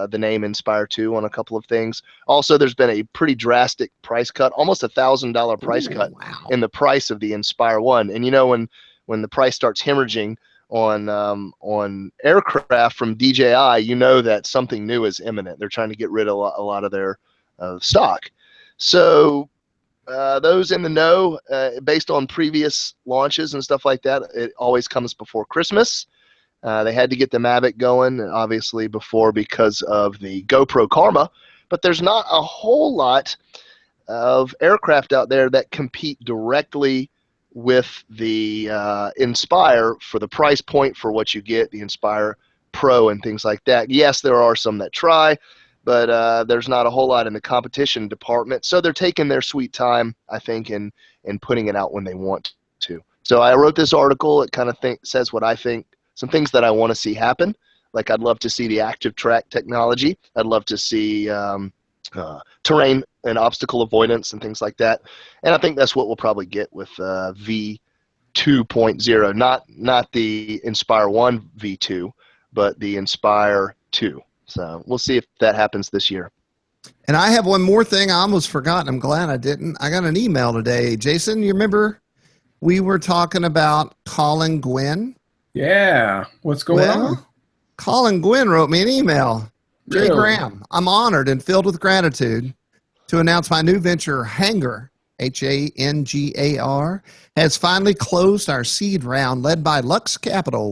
the name Inspire 2 on a couple of things. Also, there's been a pretty drastic price cut, almost $1,000 price cut in the price of the Inspire 1. And you know, when the price starts hemorrhaging on aircraft from DJI, you know that something new is imminent. They're trying to get rid of a lot of their stock. So those in the know, based on previous launches and stuff like that, it always comes before Christmas. They had to get the Mavic going, obviously, before because of the GoPro Karma. But there's not a whole lot of aircraft out there that compete directly with the Inspire for the price point for what you get, the Inspire Pro and things like that. Yes, there are some that try, but there's not a whole lot in the competition department. So they're taking their sweet time, I think, in putting it out when they want to. So I wrote this article. It kind of says what I think, some things that I want to see happen. Like I'd love to see the active track technology. I'd love to see terrain and obstacle avoidance and things like that. And I think that's what we'll probably get with V 2.0, not the Inspire 1 V2, but the Inspire 2. So we'll see if that happens this year. And I have one more thing I almost forgot. I'm glad I didn't. I got an email today. Jason, you remember we were talking about Colin Gwynn? Yeah. What's going on? Colin Gwynn wrote me an email. Jay Really? Graham, I'm honored and filled with gratitude to announce my new venture, Hangar, Hangar, has finally closed our seed round led by Lux Capital